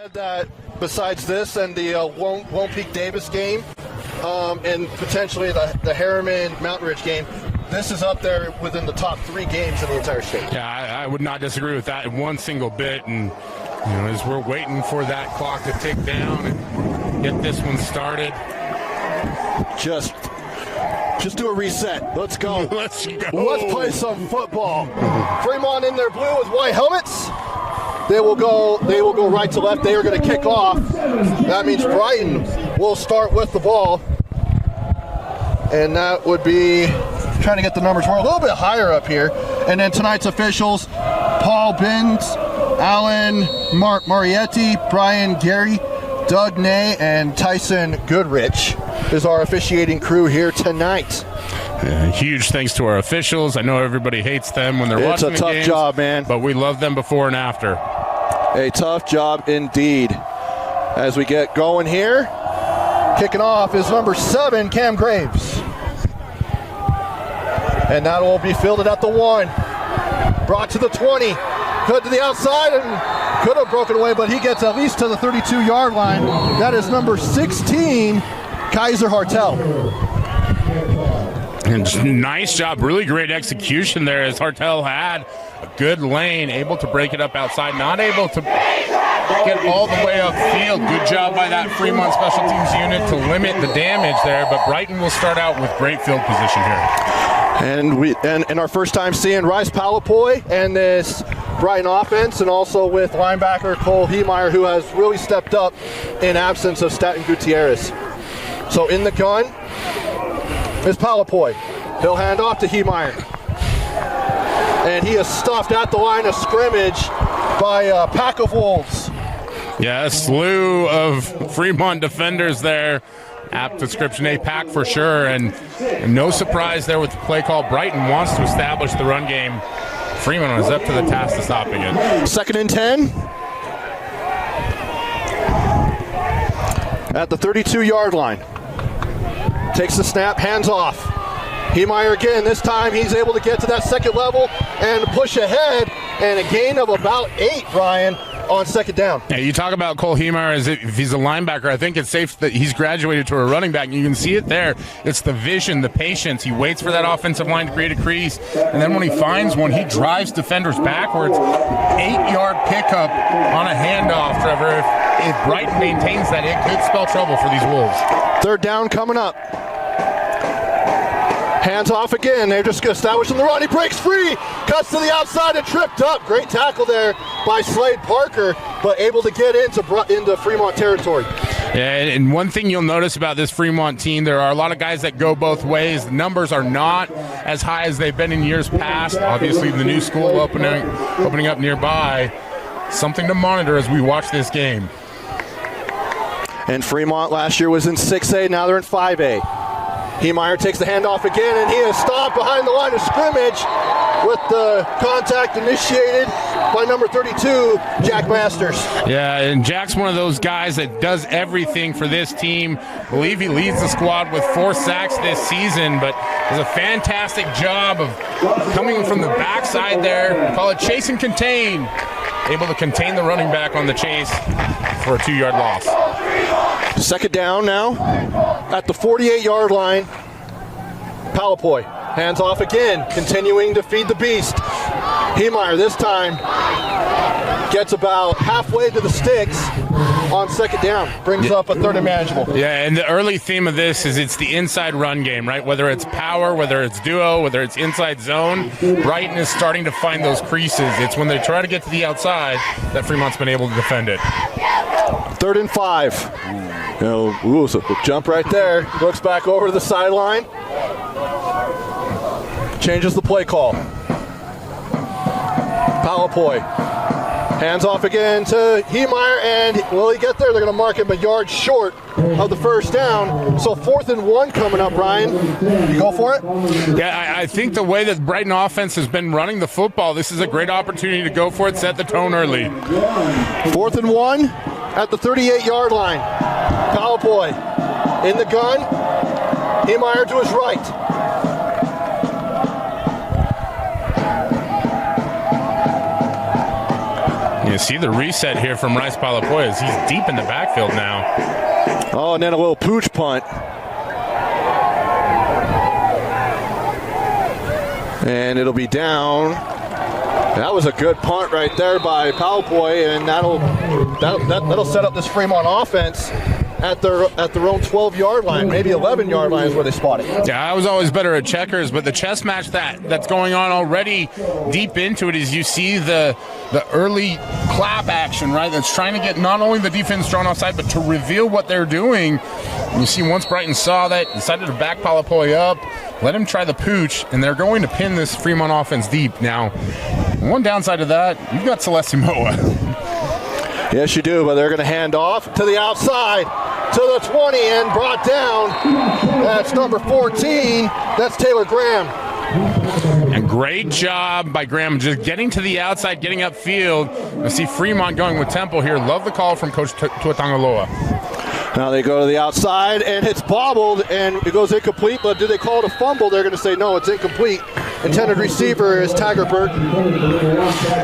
said that besides this and the Lone Peak Davis game and potentially the Harriman Mountain Ridge game, this is up there within the top 3 games in the entire state. Yeah, I would not disagree with that in one single bit. And as we're waiting for that clock to tick down and get this one started, just do a reset. Let's go. Let's go. Let's play some football. Fremont in their blue with white helmets. They will go right to left. They are going to kick off. That means Brighton will start with the ball. And that would be, trying to get the numbers. We're a little bit higher up here. And then tonight's officials, Paul Binns, Alan Marietti, Brian Gary, Doug Ney, and Tyson Goodrich is our officiating crew here tonight. Huge thanks to our officials. I know everybody hates them when they're watching the games. It's a tough job, man. But we love them before and after. A tough job indeed. As we get going here, kicking off is number 7, Cam Graves. And that will be fielded at the 1. Brought to the 20. Good to the outside and could have broken away, but he gets at least to the 32-yard line. That is number 16, Kaiser Hartel. And nice job, really great execution there as Hartel had a good lane, able to break it up outside, not able to get all the way upfield. Good job by that Fremont special teams unit to limit the damage there, but Brighton will start out with great field position here. And our first time seeing Rice Palapoy and this Brighton offense, and also with linebacker Cole Heemeyer, who has really stepped up in absence of Staten Gutierrez. So in the gun is Palapoy. He'll hand off to Heemeyer. And he is stuffed at the line of scrimmage by a pack of wolves. Yeah, a slew of Fremont defenders there. Apt description, a pack for sure. And no surprise there with the play call. Brighton wants to establish the run game. Fremont is up to the task of stopping it. 2nd and 10. At the 32-yard line. Takes the snap, hands off. Heemeyer again, this time he's able to get to that second level and push ahead, and a gain of about 8, Brian, on 2nd down. Yeah, you talk about Cole Heemeyer as if he's a linebacker. I think it's safe that he's graduated to a running back. You can see it there. It's the vision, the patience. He waits for that offensive line to create a crease, and then when he finds one, he drives defenders backwards. 8-yard pickup on a handoff, Trevor. If Brighton maintains that, it could spell trouble for these Wolves. 3rd down coming up. Hands off again. They're just establishing the run. He breaks free. Cuts to the outside and tripped up. Great tackle there by Slade Parker, but able to get into Fremont territory. Yeah, and one thing you'll notice about this Fremont team, there are a lot of guys that go both ways. The numbers are not as high as they've been in years past. Obviously, the new school opening up nearby. Something to monitor as we watch this game. And Fremont last year was in 6A. Now they're in 5A. Heemeyer takes the handoff again, and he is stopped behind the line of scrimmage with the contact initiated by number 32, Jack Masters. Yeah, and Jack's one of those guys that does everything for this team. I believe he leads the squad with 4 sacks this season, but does a fantastic job of coming from the backside there. Call it chase and contain. Able to contain the running back on the chase for a 2-yard loss. 2nd down now at the 48-yard line. Palapoy hands off again, continuing to feed the beast. Heemeyer this time gets about halfway to the sticks on 2nd down. Brings up a 3rd and manageable. Yeah, and the early theme of this is it's the inside run game, right? Whether it's power, whether it's duo, whether it's inside zone, Brighton is starting to find those creases. It's when they try to get to the outside that Fremont's been able to defend it. 3rd and 5. So jump right there. Looks back over to the sideline. Changes the play call. Palapoy. Hands off again to Heemeyer, and will he get there? They're going to mark him a yard short of the 1st down. So 4th and 1 coming up, Brian. You go for it? Yeah, I think the way that Brighton offense has been running the football, this is a great opportunity to go for it, set the tone early. 4th and 1 at the 38-yard line. Palapoy in the gun. Heemeyer to his right. You see the reset here from Rice Palapoya as he's deep in the backfield now. Oh, and then a little pooch punt. And it'll be down. That was a good punt right there by Palapoya, and that'll set up this Fremont offense at their own 12-yard line, maybe 11-yard line is where they spot it. Yeah, I was always better at checkers, but the chess match that's going on already deep into it is you see the early clap action, right? That's trying to get not only the defense drawn offside, but to reveal what they're doing. And you see once Brighton saw that, decided to back Palapoya up, let him try the pooch, and they're going to pin this Fremont offense deep. Now, one downside of that, you've got Celeste Moa. Yes, you do, but they're going to hand off to the outside, to the 20, and brought down. That's number 14. That's Taylor Graham. And great job by Graham just getting to the outside, getting upfield. I see Fremont going with tempo here. Love the call from Coach Tuatangaloa. Now they go to the outside, and it's bobbled, and it goes incomplete, but do they call it a fumble? They're going to say, no, it's incomplete. Intended receiver is Tiger Burton.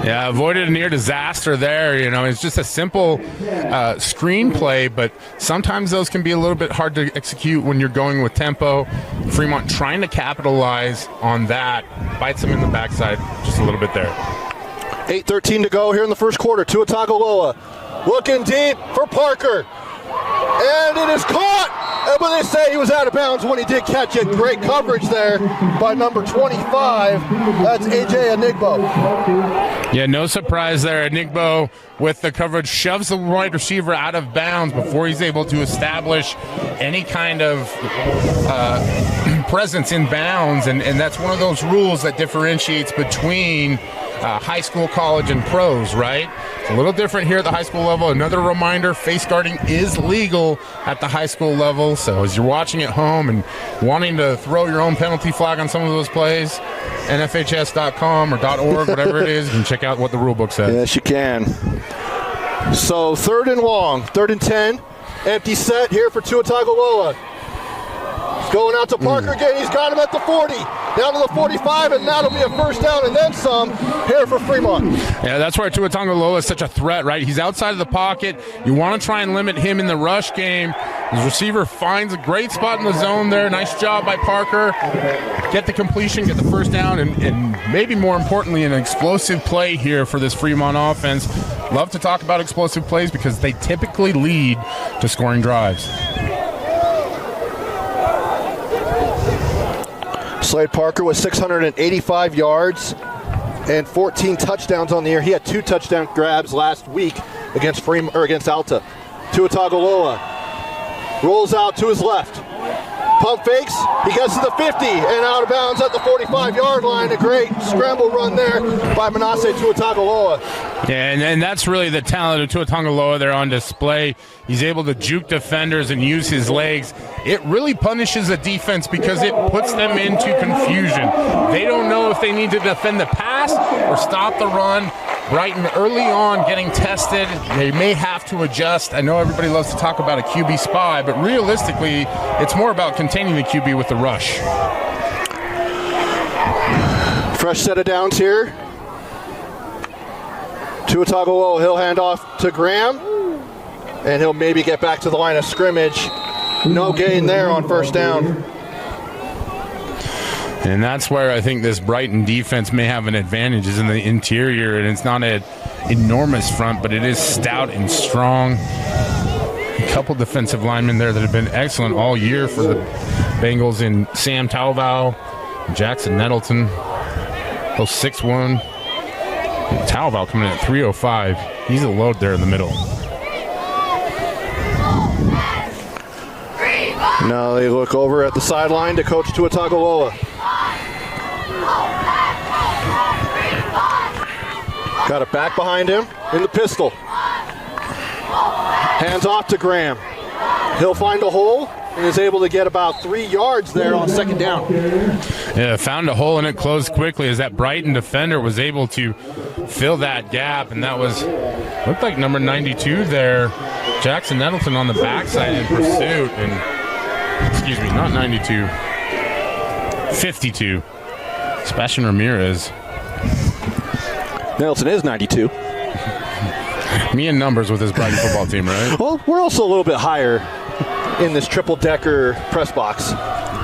Yeah, avoided a near disaster there. You know, it's just a simple screenplay, but sometimes those can be a little bit hard to execute when you're going with tempo. Fremont trying to capitalize on that. Bites them in the backside just a little bit there. 8:13 to go here in the first quarter. Tuatagaloa looking deep for Parker. And it is caught. But they say he was out of bounds when he did catch it. Great coverage there by number 25. That's A.J. Enigbo. Yeah, no surprise there. Enigbo with the coverage shoves the wide receiver out of bounds before he's able to establish any kind of presence in bounds. And that's one of those rules that differentiates between high school, college, and pros, right? It's a little different here at the high school level. Another reminder, face guarding is legal at the high school level. So as you're watching at home and wanting to throw your own penalty flag on some of those plays, NFHS.com or .org, whatever it is, you can check out what the rule book says. Yes, you can. So 3rd and long, 3rd and 10. Empty set here for Tuatagaloa. Going out to Parker again. He's got him at the 40. Down to the 45, and that'll be a first down and then some here for Fremont. Yeah, that's why Tuatagaloa is such a threat, right? He's outside of the pocket. You want to try and limit him in the rush game. His receiver finds a great spot in the zone there. Nice job by Parker. Get the completion, get the first down, and maybe more importantly, an explosive play here for this Fremont offense. Love to talk about explosive plays because they typically lead to scoring drives. Slade Parker with 685 yards and 14 touchdowns on the year. He had 2 touchdown grabs last week against against Alta. Tuatagaloa rolls out to his left. Pump fakes. He gets to the 50 and out of bounds at the 45-yard line. A great scramble run there by Manasseh Tuatagaloa. Yeah, and that's really the talent of Tuatagaloa there on display. He's able to juke defenders and use his legs. It really punishes a defense because it puts them into confusion. They don't know if they need to defend the pass or stop the run. Brighton early on getting tested. They may have to adjust. I know everybody loves to talk about a QB spy, but realistically, it's more about containing the QB with the rush. Fresh set of downs here. Tuatagaloa, he'll hand off to Graham, and he'll maybe get back to the line of scrimmage. No gain there on first down. And that's where I think this Brighton defense may have an advantage is in the interior, and it's not an enormous front, but it is stout and strong. A couple defensive linemen there that have been excellent all year for the Bengals in Sam Tauvau, Jackson Nettleton, both 6'1". Tauvau coming in at 305. He's a load there in the middle. Now they look over at the sideline to Coach Tuatagaloa. Got it back behind him in the pistol. Hands off to Graham. He'll find a hole and is able to get about 3 yards there on second down. Yeah, found a hole in it, closed quickly as that Brighton defender was able to fill that gap, and that looked like number 92 there, Jackson Nettleton on the backside in pursuit, and excuse me, not 92, 52, Sebastian Ramirez. Nettleton is 92. Me in numbers with this Brighton football team, right? Well, we're also a little bit higher in this triple-decker press box.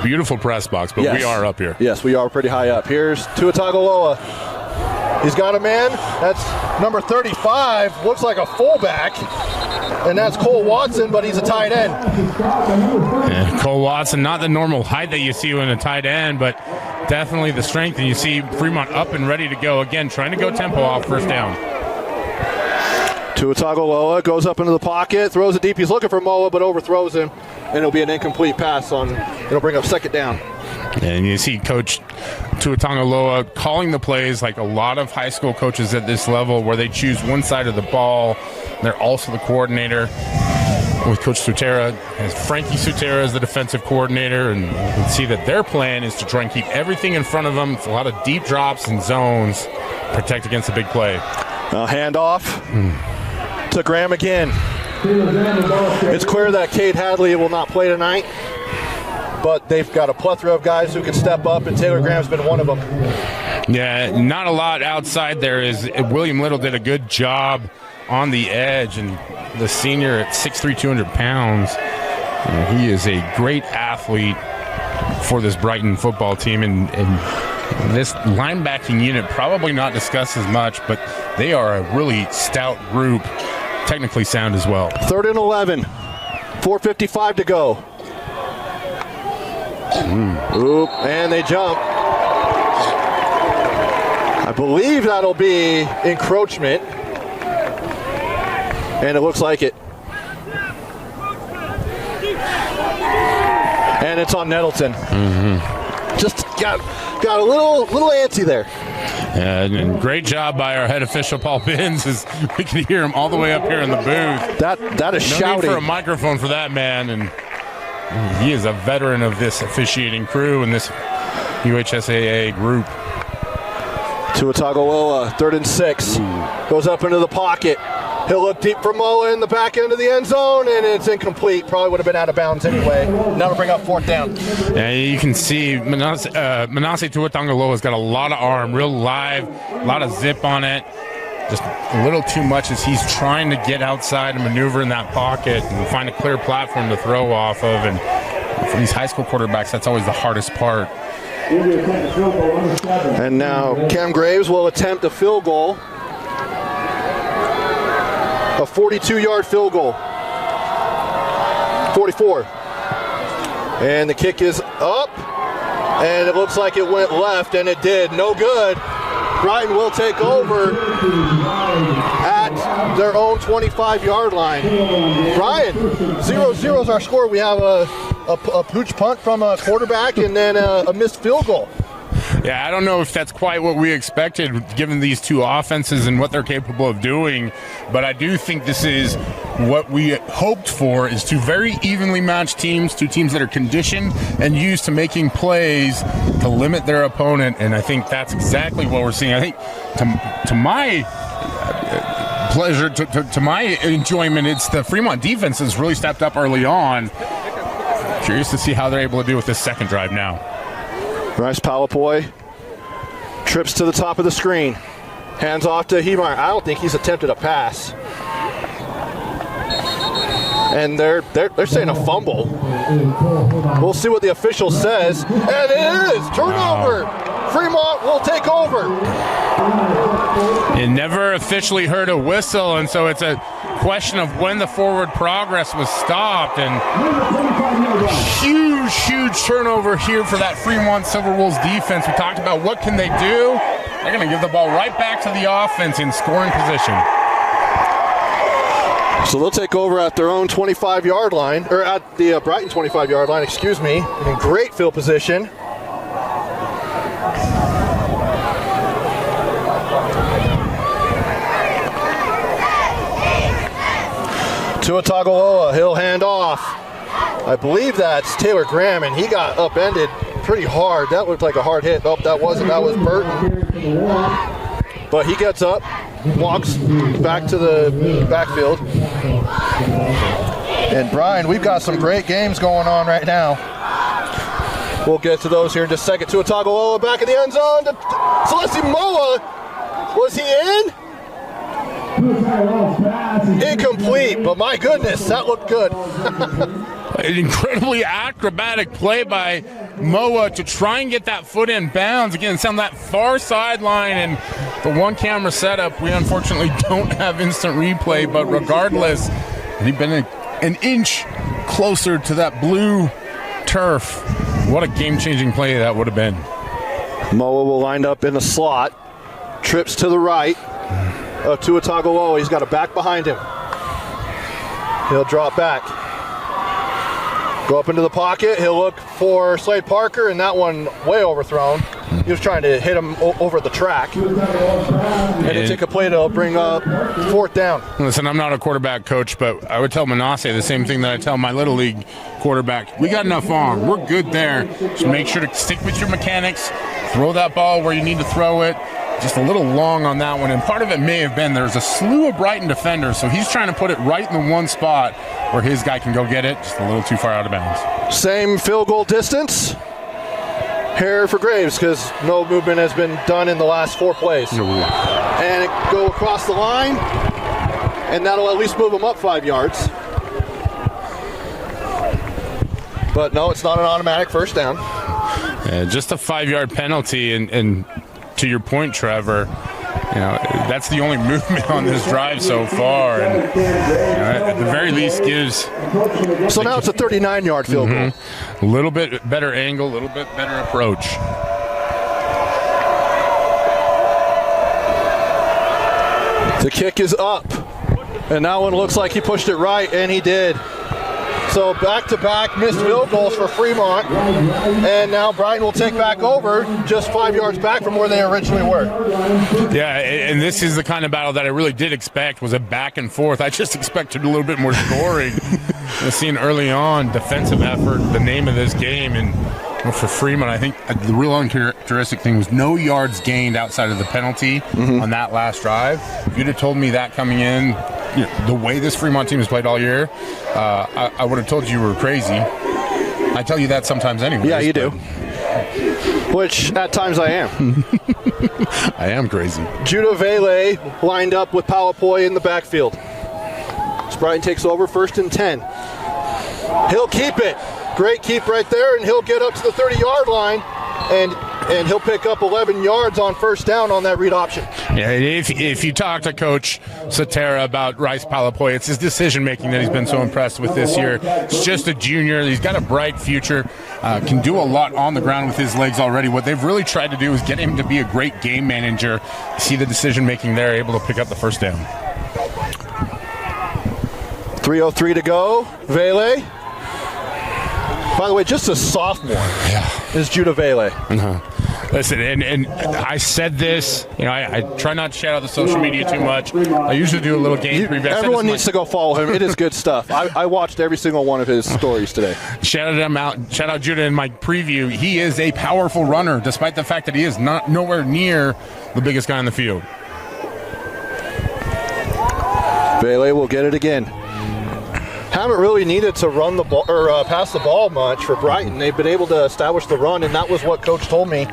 Beautiful press box, but we are up here. Yes, we are pretty high up. Here's Tua Tagovailoa. He's got a man. That's number 35. Looks like a fullback. And that's Cole Watson, but he's a tight end. Yeah, Cole Watson, not the normal height that you see in a tight end, but definitely the strength. And you see Fremont up and ready to go. Again, trying to go tempo off first down. Tua Tagovailoa goes up into the pocket, throws it deep. He's looking for Moa, but overthrows him. And it'll be an incomplete pass it'll bring up second down. And you see Coach Tua Tagovailoa calling the plays like a lot of high school coaches at this level, where they choose one side of the ball. They're also the coordinator with Coach Sutera. As Frankie Sutera is the defensive coordinator, and you can see that their plan is to try and keep everything in front of them. It's a lot of deep drops and zones, protect against a big play. Handoff to Graham again. It's clear that Cade Hadley will not play tonight, but they've got a plethora of guys who can step up, and Taylor Graham's been one of them. Yeah, not a lot outside there. William Little did a good job on the edge, and the senior at 6'3", 200 pounds. He is a great athlete for this Brighton football team, and this linebacking unit probably not discussed as much, but they are a really stout group, technically sound as well. 3rd and 11, 4:55 to go. Oop, and they jump. I believe that'll be encroachment, and it looks like it. And it's on Nettleton. Just got a little antsy there. And great job by our head official, Paul Binns, as we can hear him all the way up here in the booth. That is no shouting. Need for a microphone for that man, and he is a veteran of this officiating crew and this UHSAA group. Tua Tagovailoa, 3rd and 6. Goes up into the pocket. He'll look deep for Moa in the back end of the end zone, and it's incomplete. Probably would have been out of bounds anyway. Now to bring up 4th down. Yeah, you can see Manasseh Tua Tagovailoa's got a lot of arm, real live, a lot of zip on it. Just a little too much as he's trying to get outside and maneuver in that pocket and find a clear platform to throw off of. And for these high school quarterbacks, that's always the hardest part. And now Cam Graves will attempt a field goal. A 42-yard field goal. 44. And the kick is up. And it looks like it went left, and it did. No good. Brighton will take over at their own 25-yard line. Brian, 0-0 is our score. We have a pooch punt from a quarterback and then a missed field goal. Yeah, I don't know if that's quite what we expected given these two offenses and what they're capable of doing, but I do think this is what we hoped for, is two very evenly matched teams, two teams that are conditioned and used to making plays to limit their opponent, and I think that's exactly what we're seeing. I think to my pleasure, to my enjoyment, it's the Fremont defense has really stepped up early on. Curious to see how they're able to do with this second drive now. Bryce Palapoy trips to the top of the screen. Hands off to Hemeyer. I don't think he's attempted a pass. And they're saying a fumble. We'll see what the official says. And it is turnover. Fremont will take over. It never officially heard a whistle, and so it's a question of when the forward progress was stopped. And huge turnover here for that Fremont Silverwolves defense. We talked about what can they do. They're going to give the ball right back to the offense in scoring position. So they'll take over at their own 25-yard line, or at the Brighton 25-yard line, excuse me, in great field position. Tua Tagovailoa, he'll hand off. I believe that's Taylor Graham, and he got upended pretty hard. That looked like a hard hit. Oh, that wasn't. That was Burton. But he gets up, walks back to the backfield. And Brian, we've got some great games going on right now. We'll get to those here in just a second. Tua Tagovailoa back in the end zone. Celeste Moa, was he in? Incomplete, but my goodness, that looked good. An incredibly acrobatic play by Moa to try and get that foot in bounds. Again, it's on that far sideline, and the one camera setup, we unfortunately don't have instant replay, but regardless, he'd been an inch closer to that blue turf. What a game-changing play that would have been. Moa will line up in the slot, trips to the right of Tua Tagovailoa. He's got a back behind him. He'll drop back. Go up into the pocket. He'll look for Slade Parker, and that one way overthrown. He was trying to hit him over the track. And to take a play to bring up 4th down. Listen, I'm not a quarterback coach, but I would tell Manasseh the same thing that I tell my Little League quarterback. We got enough arm. We're good there. Just make sure to stick with your mechanics. Throw that ball where you need to throw it. Just a little long on that one, and part of it may have been there's a slew of Brighton defenders, so he's trying to put it right in the one spot where his guy can go get it, just a little too far out of bounds. Same field goal distance here for Graves, because no movement has been done in the last 4 plays. And it go across the line, and that'll at least move him up 5 yards. But no, it's not an automatic first down. Just a 5-yard penalty, and to your point, Trevor, that's the only movement on this drive so far, and at the very least gives. So now it's a 39-yard field goal. A little bit better angle, a little bit better approach. The kick is up, and that one looks like he pushed it right, and he did. So back-to-back missed field goals for Fremont, and now Brighton will take back over just 5 yards back from where they originally were. Yeah, and this is the kind of battle that I really did expect, was a back and forth. I just expected a little bit more scoring. Seeing early on, defensive effort, the name of this game, and for Fremont, I think the real uncharacteristic thing was no yards gained outside of the penalty on that last drive. If you'd have told me that coming in, the way this Fremont team has played all year, I would have told you were crazy. I tell you that sometimes anyway. Yeah, you do. Which, at times, I am. I am crazy. Judah Vele lined up with Palapoi in the backfield. So Brighton takes over 1st and 10. He'll keep it. Great keep right there, and he'll get up to the 30-yard line, and he'll pick up 11 yards on first down on that read option. Yeah, if you talk to Coach Satera about Rice Palapoi, it's his decision-making that he's been so impressed with this year. He's just a junior. He's got a bright future, can do a lot on the ground with his legs already. What they've really tried to do is get him to be a great game manager. See the decision-making there, able to pick up the first down. 3:03 to go. Vele. By the way, just a sophomore is Judah Vele. Listen, and I said this, I try not to shout out the social media too much. I usually do a little game preview. Everyone needs to go follow him. It is good stuff. I watched every single one of his stories today. Shout out Judah in my preview. He is a powerful runner, despite the fact that he is nowhere near the biggest guy on the field. Vele will get it again. Haven't really needed to run the ball or pass the ball much for Brighton. They've been able to establish the run, and that was what Coach told me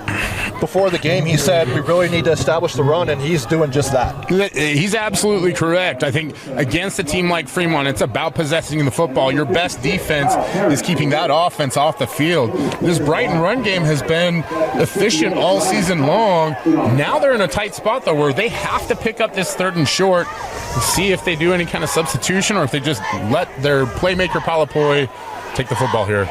before the game. He said we really need to establish the run, and he's doing just that. He's absolutely correct. I think against a team like Fremont, it's about possessing the football. Your best defense is keeping that offense off the field. This Brighton run game has been efficient all season long. Now they're in a tight spot, though, where they have to pick up this 3rd and short, see if they do any kind of substitution or if they just let their playmaker Palapoi take the football here.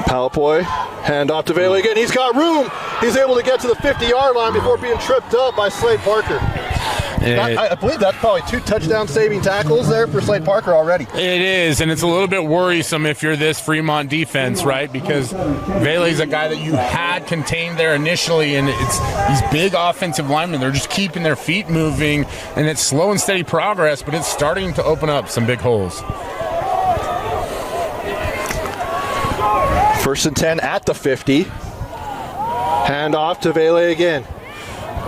Palapoi, hand off to Vele again. He's got room. He's able to get to the 50-yard line before being tripped up by Slade Parker. I believe that's probably 2 touchdown-saving tackles there for Slade Parker already. It is, and it's a little bit worrisome if you're this Fremont defense, right? Because Vele's a guy that you had contained there initially, and it's these big offensive linemen. They're just keeping their feet moving, and it's slow and steady progress, but it's starting to open up some big holes. 1st and 10 at the 50. Hand off to Vele again.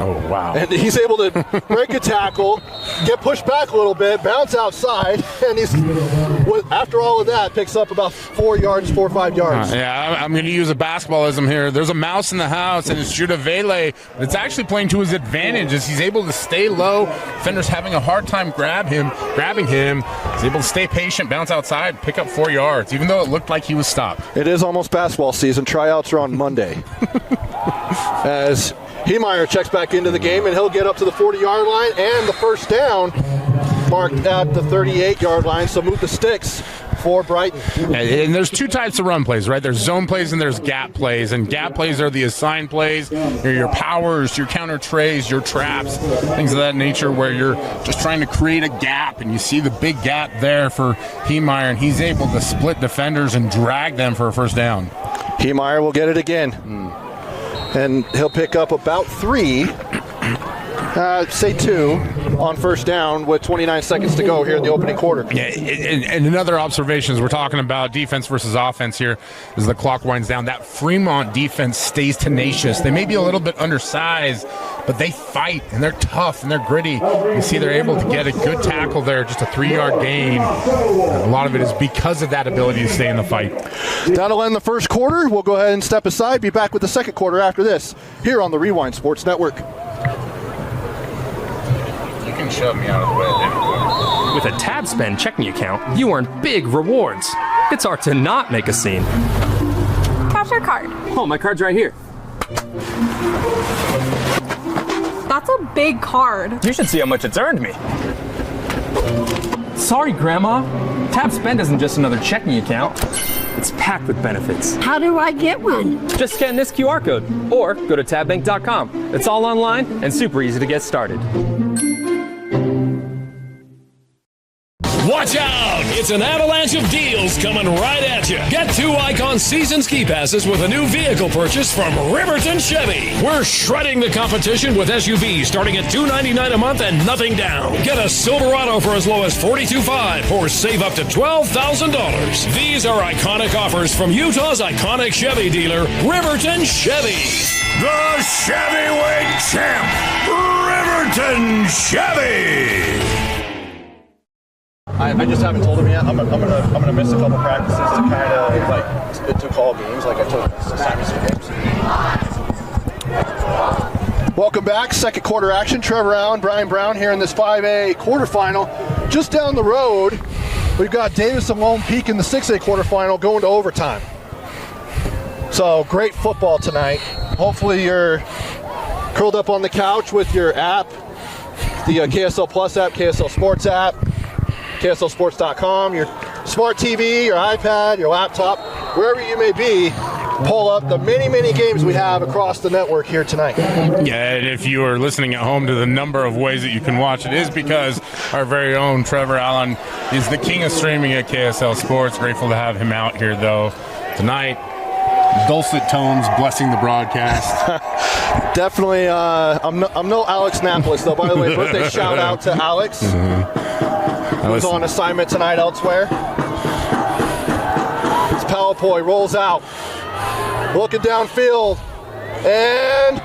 Oh, wow. And he's able to break a tackle, get pushed back a little bit, bounce outside, and he's, after all of that, picks up about 4 or 5 yards. I'm going to use a basketballism here. There's a mouse in the house, and it's Judah Vele. It's actually playing to his advantage as he's able to stay low. Defender's having a hard time grabbing him. He's able to stay patient, bounce outside, pick up 4 yards, even though it looked like he was stopped. It is almost basketball season. Tryouts are on Monday. As Heemeyer checks back into the game, and he'll get up to the 40-yard line, and the first down marked at the 38-yard line, so move the sticks for Brighton. And there's two types of run plays, right? There's zone plays and there's gap plays. And gap plays are the assigned plays. They're your powers, your counter trays, your traps, things of that nature where you're just trying to create a gap. And you see the big gap there for Heemeyer, and he's able to split defenders and drag them for a first down. Heemeyer will get it again. And he'll pick up about 3, say 2, on first down with 29 seconds to go here in the opening quarter. Yeah, and another observation as we're talking about defense versus offense here as the clock winds down. That Fremont defense stays tenacious. They may be a little bit undersized, but they fight, and they're tough, and they're gritty. You see they're able to get a good tackle there, just a 3-yard gain. A lot of it is because of that ability to stay in the fight. That'll end the first quarter. We'll go ahead and step aside, be back with the second quarter after this, here on the Rewind Sports Network. You can shove me out of the way at any point. With a TabSpend checking account, you earn big rewards. It's hard to not make a scene. How's your card? Oh, my card's right here. That's a big card. You should see how much it's earned me. Sorry, Grandma. TabSpend isn't just another checking account. It's packed with benefits. How do I get one? Just scan this QR code or go to tabbank.com. It's all online and super easy to get started. Watch out! It's an avalanche of deals coming right at you. Get 2 Icon season ski passes with a new vehicle purchase from Riverton Chevy. We're shredding the competition with SUVs starting at $299 a month and nothing down. Get a Silverado for as low as $42,500 or save up to $12,000. These are iconic offers from Utah's iconic Chevy dealer, Riverton Chevy. The Chevyweight Champ, Riverton Chevy. I just haven't told him yet. I'm gonna miss a couple practices to kind of like to call games like I took assignments for games. Welcome back, second quarter action. Trevor Allen, Brian Brown here in this 5A quarterfinal. Just down the road, we've got Davis and Lone Peak in the 6A quarterfinal going to overtime. So great football tonight. Hopefully you're curled up on the couch with your app, the KSL Plus app, KSL Sports app, KSLSports.com, your smart TV, your iPad, your laptop, wherever you may be, pull up the many, many games we have across the network here tonight. Yeah, and if you are listening at home to the number of ways that you can watch it is because our very own Trevor Allen is the king of streaming at KSL Sports. Grateful to have him out here, though, tonight. Dulcet tones blessing the broadcast. Definitely, I'm no Alex Napolis, though. By the way, birthday shout out to Alex. Who's on assignment tonight elsewhere. It's Palapoi, rolls out, looking downfield, and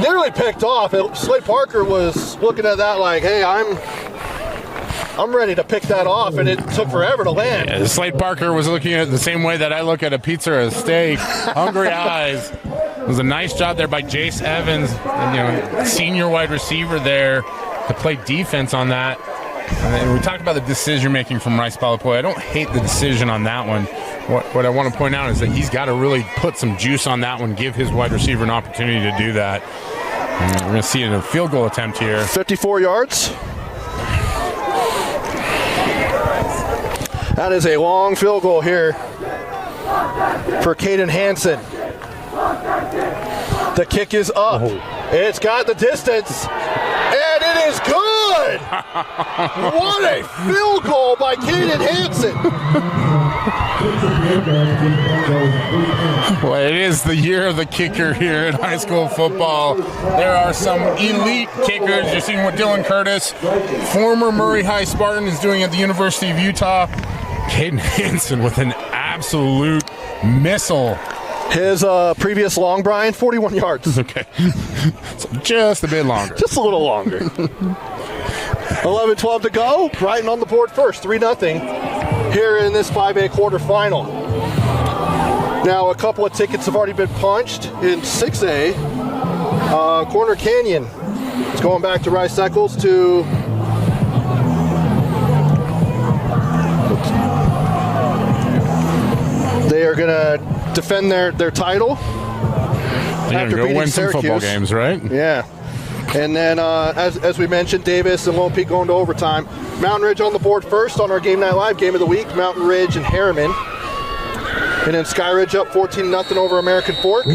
nearly picked off. Slade Parker was looking at that like, hey, I'm ready to pick that off, and it took forever to land. Yeah, Slade Parker was looking at it the same way that I look at a pizza or a steak, hungry eyes. It was a nice job there by Jace Evans, senior wide receiver there, to play defense on that. And we talked about the decision making from Rice Palapoi. I don't hate the decision on that one. What I want to point out is that he's got to really put some juice on that one, give his wide receiver an opportunity to do that. And we're going to see a field goal attempt here. 54 yards. That is a long field goal here for Caden Hansen. The kick is up. It's got the distance, and it is good. What a field goal by Caden Hansen. Well, it is the year of the kicker here in high school football. There are some elite kickers. You're seeing what Dylan Curtis, former Murray High Spartan, is doing at the University of Utah. Caden Hansen with an absolute missile. His previous long, Brian, 41 yards. Okay. So just a bit longer. Just a little longer. 11-12 to go. Brighton on the board first, 3-0 here in this 5A quarterfinal. Now, a couple of tickets have already been punched in 6A. Corner Canyon is going back to Rice Eccles to they are going to defend their title. They're going to go win some football games, right? Yeah. And then, as we mentioned, Davis and Lone Peak going to overtime. Mountain Ridge on the board first on our Game Night Live game of the week. Mountain Ridge and Harriman. And then Sky Ridge up 14-0 over American Fork.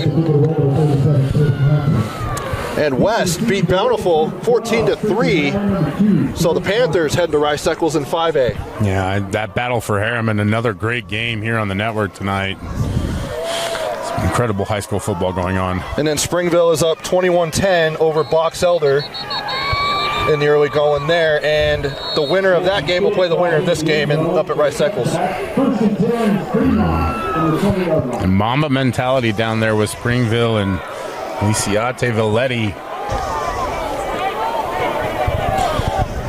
And West beat Bountiful 14-3. So the Panthers head to Rice Eccles in 5A. Yeah, that battle for Harriman, another great game here on the network tonight. Some incredible high school football going on. And then Springville is up 21-10 over Box Elder in the early going there. And the winner of that game will play the winner of this game up at Rice Eccles. And Mamba mentality down there with Springville and Lisiate Valetti.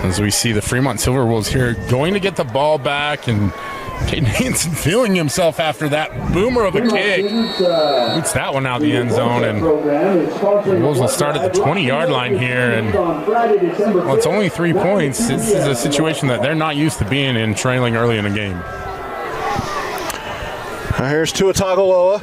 As we see the Fremont Silverwolves here going to get the ball back, and Caden Hansen feeling himself after that boomer of a kick. Boots that one out the end zone, and the Wolves will start at the 20-yard line here. And well, it's only 3 points. This is a situation that they're not used to being in, trailing early in the game. Here's Tua Tagovailoa.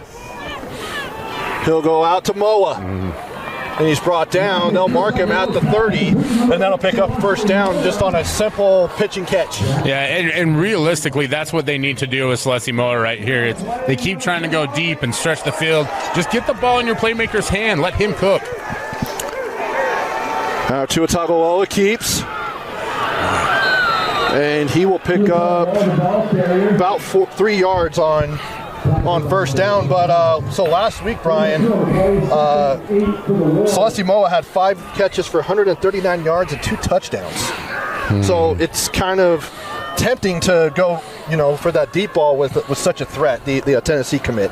He'll go out to Moa. And he's brought down. They'll mark him at the 30, and that'll pick up first down just on a simple pitch and catch. Yeah, and realistically, that's what they need to do with Celeste Moa right here. They keep trying to go deep and stretch the field. Just get the ball in your playmaker's hand. Let him cook. Now Tua Tagovailoa keeps. And he will pick up about 3 yards on first down. But so last week, Brian, Celeste Moa had 5 catches for 139 yards and 2 touchdowns. So it's kind of tempting to go, for that deep ball with such a threat, the Tennessee commit.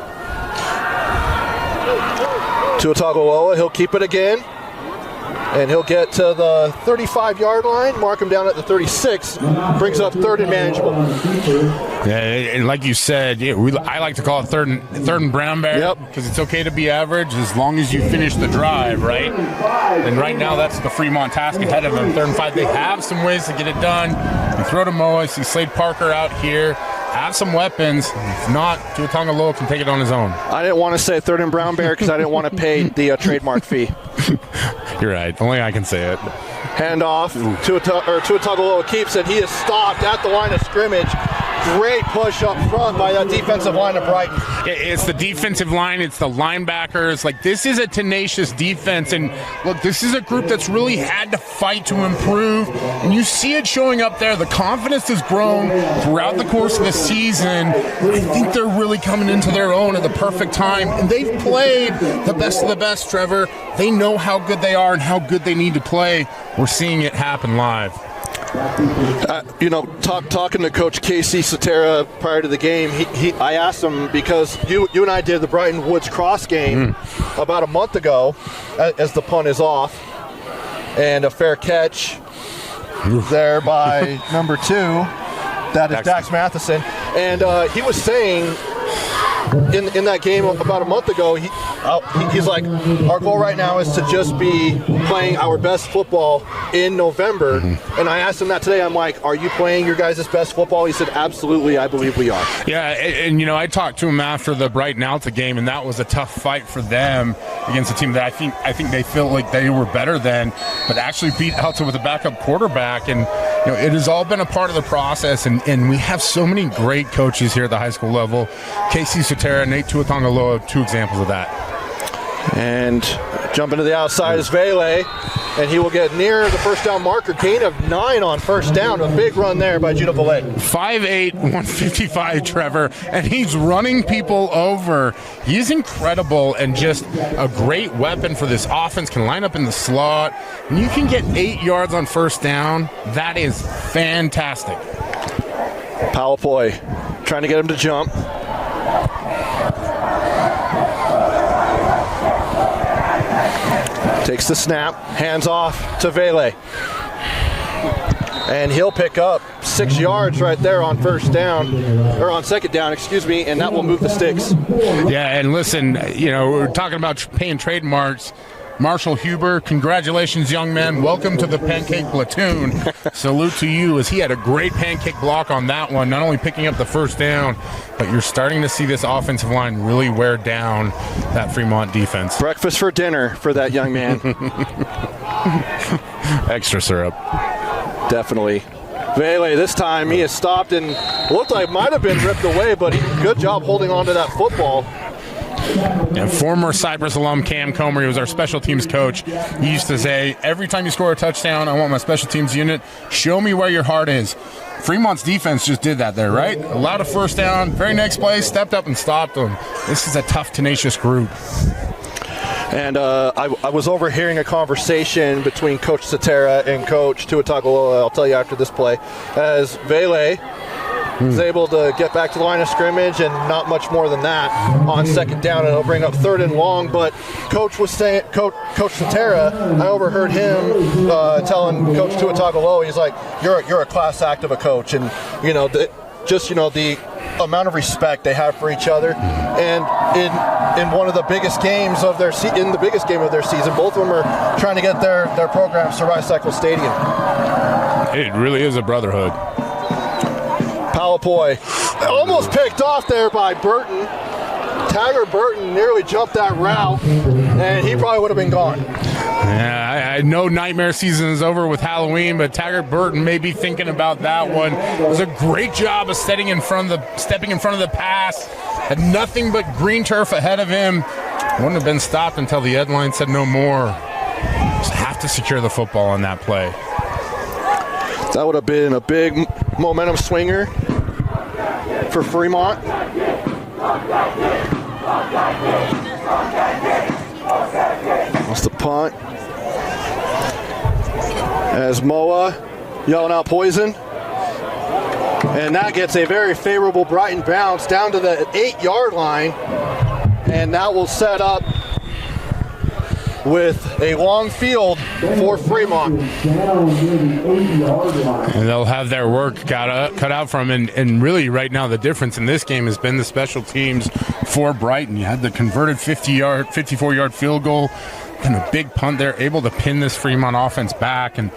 Tua Tagovailoa, he'll keep it again. And he'll get to the 35-yard line, mark him down at the 36, brings up third and manageable. Yeah, and like you said, I like to call it third and brown bear, because it's okay to be average as long as you finish the drive, right? And right now that's the Fremont task ahead of them. 3rd and 5, they have some ways to get it done. You throw to Moa, see Slade Parker out here. Have some weapons. If not, Tua Tagovailoa can take it on his own. I didn't want to say third and brown bear because I didn't want to pay the trademark fee. You're right. Only I can say it. Handoff. Tua Tagovailoa keeps it. He is stopped at the line of scrimmage. Great push up front by that defensive line of Brighton. It's the defensive line. It's the linebackers. This is a tenacious defense. And, look, this is a group that's really had to fight to improve. And you see it showing up there. The confidence has grown throughout the course of the season. I think they're really coming into their own at the perfect time. And they've played the best of the best, Trevor. They know how good they are and how good they need to play. We're seeing it happen live. Talking to Coach Casey Sotera prior to the game, I asked him, because you and I did the Brighton Woods Cross game about a month ago as the punt is off, and a fair catch there by number 2. That is Dax Matheson. And he was saying in that game about a month ago, he's like, our goal right now is to just be playing our best football in November. And I asked him that today. I'm like, are you playing your guys' best football? He said, absolutely, I believe we are. Yeah, and I talked to him after the Brighton Alta game, and that was a tough fight for them against a team that I think they feel like they were better than, but actually beat Alta with a backup quarterback. And it has all been a part of the process, and we have so many great coaches here at the high school level. Casey Sotera, Nate Tua Tagovailoa, 2 examples of that. And jumping to the outside is Vele, and he will get near the first down marker. Gain of 9 on first down. A big run there by Judah Vele. 5'8", 155, Trevor, and he's running people over. He's incredible and just a great weapon for this offense. Can line up in the slot. And you can get 8 yards on first down. That is fantastic. Powell Poi trying to get him to jump. Takes the snap, hands off to Vele. And he'll pick up 6 yards right there on first down, or on second down, excuse me, and that will move the sticks. Yeah, and listen, we're talking about paying trademarks. Marshall Huber, congratulations, young man. Welcome to the Pancake Platoon. Salute to you, as he had a great pancake block on that one, not only picking up the first down, but you're starting to see this offensive line really wear down that Fremont defense. Breakfast for dinner for that young man. Extra syrup. Definitely. Vele, this time he has stopped and looked like might have been ripped away, but good job holding on to that football. And former Cypress alum Cam Comer, he was our special teams coach. He used to say, every time you score a touchdown, I want my special teams unit, show me where your heart is. Fremont's defense just did that there, right? Allowed a first down, very next play, stepped up and stopped them. This is a tough, tenacious group. And I was overhearing a conversation between Coach Satera and Coach Tuatagaloa, I'll tell you after this play, as Vele was able to get back to the line of scrimmage and not much more than that on second down, and it'll bring up third and long. But Coach was saying, Coach Satera, I overheard him telling Coach Tuatagaloa, he's like, you're a class act of a coach, and the amount of respect they have for each other. And in one of the biggest games of their in the biggest game of their season, both of them are trying to get their programs to Rice Cycle Stadium. It really is a brotherhood. Palapoy almost picked off there by Burton. Taggart Burton nearly jumped that route, and he probably would have been gone. Yeah, I know nightmare season is over with Halloween, but Taggart Burton may be thinking about that one. It was a great job of stepping in front of the pass. Had nothing but green turf ahead of him. Wouldn't have been stopped until the end line said no more. Just have to secure the football on that play. That would have been a big momentum swinger for Fremont. That's the punt. As Moa yelling out poison. And that gets a very favorable Brighton bounce down to the 8-yard line. And that will set up with a long field for Fremont. And they'll have their work cut out from them. And really right now the difference in this game has been the special teams for Brighton. You had the converted 54-yard field goal and a big punt there, able to pin this Fremont offense back. And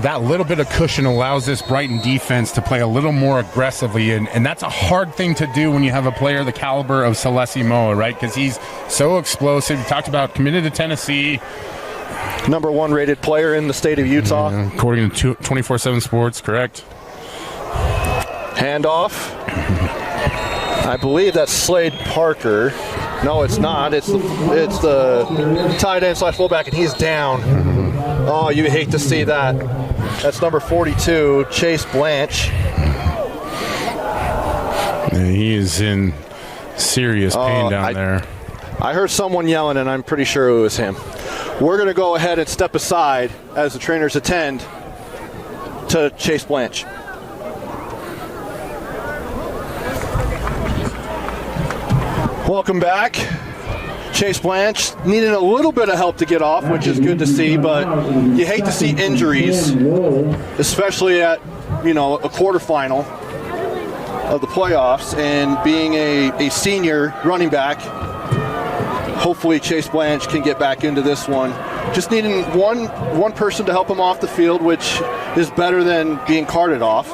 that little bit of cushion allows this Brighton defense to play a little more aggressively, and that's a hard thing to do when you have a player the caliber of Celesi Moa, right? Because he's so explosive. You talked about committed to Tennessee. Number 1 rated player in the state of Utah. According to 24/7 Sports, correct. Handoff. I believe that's Slade Parker. No, it's not. It's the tight end / fullback, and he's down. Oh, you hate to see that. That's number 42, Chase Blanche. And he is in serious pain down there. I heard someone yelling, and I'm pretty sure it was him. We're going to go ahead and step aside as the trainers attend to Chase Blanche. Welcome back. Chase Blanche needed a little bit of help to get off, which is good to see, but you hate to see injuries, especially at, a quarterfinal of the playoffs, and being a senior running back. Hopefully Chase Blanche can get back into this one. Just needing one person to help him off the field, which is better than being carted off.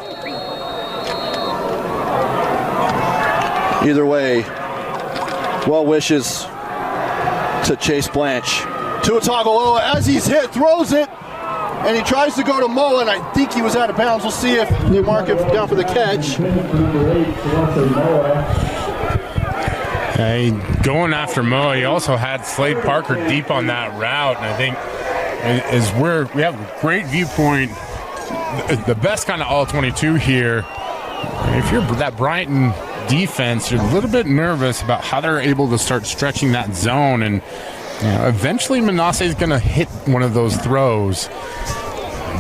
Either way, well wishes to Chase Blanche. Tuatagaloa, as he's hit, throws it, and he tries to go to Moa, and I think he was out of bounds. We'll see if they mark him down for the catch. Going after Moa, he also had Slade Parker deep on that route, and I think we have a great viewpoint, the best kind of all-22 here. If you're that Brighton defense, you're a little bit nervous about how they're able to start stretching that zone, and eventually Manasseh is going to hit one of those throws.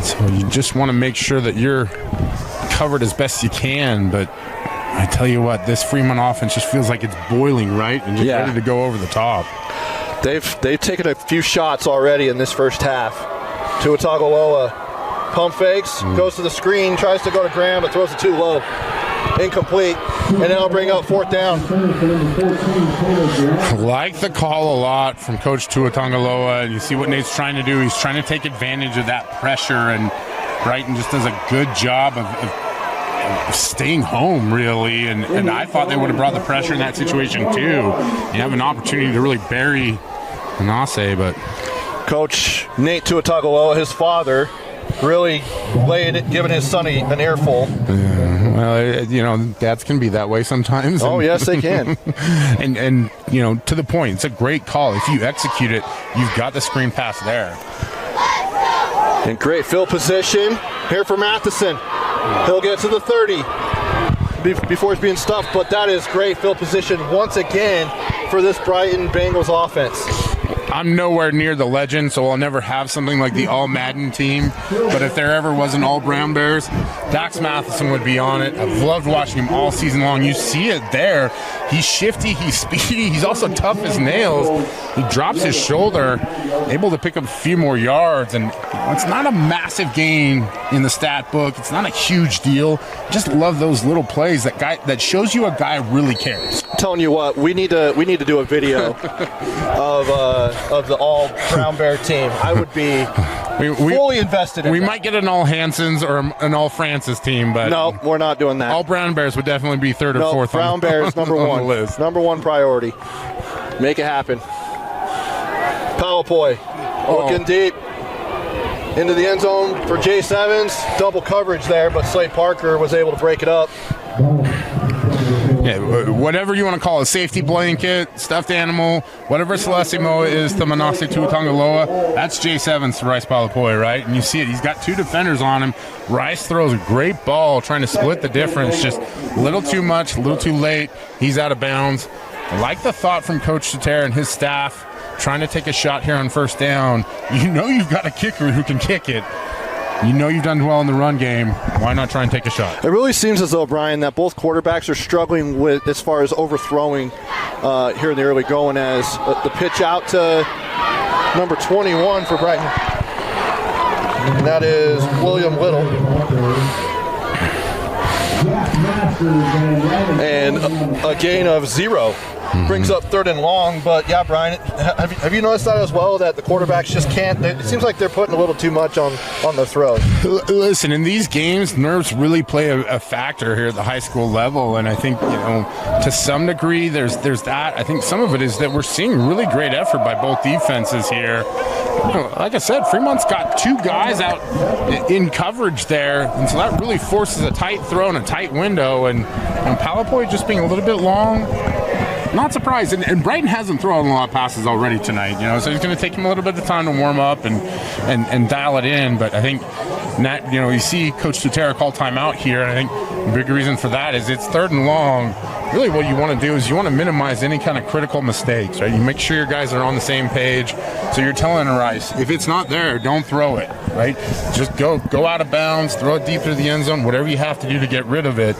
So you just want to make sure that you're covered as best you can. But I tell you what, this Fremont offense just feels like it's boiling, right? And just ready to go over the top. They've taken a few shots already in this first half. Tua Tagovailoa pump fakes, goes to the screen, tries to go to Graham, but throws it too low. Incomplete, and then I'll bring up 4th down. Like the call a lot from Coach Tua Tagovailoa. You see what Nate's trying to do. He's trying to take advantage of that pressure, and Brighton just does a good job of staying home, really. And I thought they would have brought the pressure in that situation, too. You have an opportunity to really bury Hanase, but... Coach Nate Tua Tagovailoa, his father, really giving his son an earful. Well, dads can be that way sometimes. Oh, yes, they can. and to the point, it's a great call. If you execute it, you've got the screen pass there. And great field position here for Matheson. He'll get to the 30 before he's being stuffed, but that is great field position once again for this Brighton Bengals offense. I'm nowhere near the legend, so I'll never have something like the All-Madden team. But if there ever was an All-Brown Bears, Dax Matheson would be on it. I've loved watching him all season long. You see it there. He's shifty, he's speedy, he's also tough as nails. He drops his shoulder, able to pick up a few more yards. And it's not a massive gain in the stat book. It's not a huge deal. Just love those little plays that shows you a guy really cares. I'm telling you what, we need to do a video of the all Brown Bear team. I would be fully invested in We that. might get an all Hansons or an all Francis team, but no, we're not doing that. All Brown Bears would definitely be 3rd or 4th. Brown Bears number on one. the list. Number one priority. Make it happen. Palapoi looking deep into the end zone for Jace Evans. Double coverage there, but Slade Parker was able to break it up. Yeah, whatever you want to call it, safety blanket, stuffed animal, whatever Celestimo is to Manasseh Tuatangaloa, that's Jace Evans to Rice Palapoi, right? And you see it. He's got 2 defenders on him. Rice throws a great ball, trying to split the difference. Just a little too much, a little too late. He's out of bounds. I like the thought from Coach Soter and his staff trying to take a shot here on 1st down. You know you've got a kicker who can kick it. You know you've done well in the run game. Why not try and take a shot? It really seems as though, Brian, that both quarterbacks are struggling with as far as overthrowing here in the early going, as the pitch out to number 21 for Brighton. And that is William Little. And a gain of 0. Brings up 3rd and long, but yeah, Brian, have you noticed that as well, that the quarterbacks just can't, it seems like they're putting a little too much on the throws. Listen, in these games, nerves really play a factor here at the high school level, and I think, to some degree, there's that. I think some of it is that we're seeing really great effort by both defenses here. Like I said, Fremont's got 2 guys out in coverage there, and so that really forces a tight throw and a tight window, and Palapoi just being a little bit long. Not surprised, and Brighton hasn't thrown a lot of passes already tonight, so it's going to take him a little bit of time to warm up and dial it in. But I think, you see Coach Soter call timeout here, and I think the big reason for that is it's 3rd and long. Really what you want to do is you want to minimize any kind of critical mistakes, right? You make sure your guys are on the same page. So you're telling Rice, if it's not there, don't throw it, right? Just go out of bounds, throw it deep into the end zone, whatever you have to do to get rid of it.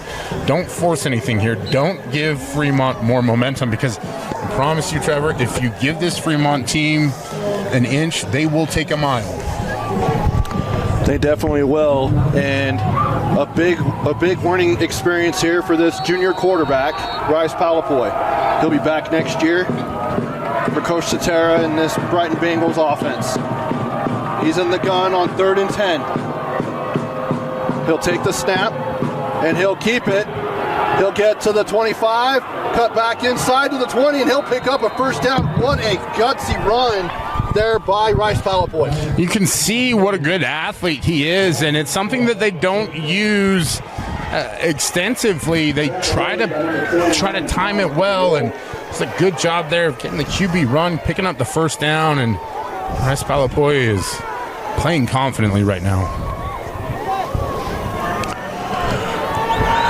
Don't force anything here. Don't give Fremont more momentum, because I promise you, Trevor, if you give this Fremont team an inch, they will take a mile. They definitely will, and a big learning experience here for this junior quarterback, Rice Palapoi. He'll be back next year for Coach Soter in this Brighton Bengals offense. He's in the gun on 3rd and 10. He'll take the snap, and he'll keep it. He'll get to the 25, cut back inside to the 20, and he'll pick up a 1st down. What a gutsy run there by Rice Palapoi. You can see what a good athlete he is, and it's something that they don't use extensively. They try to time it well, and it's a good job there of getting the QB run, picking up the 1st down, and Rice Palapoi is playing confidently right now.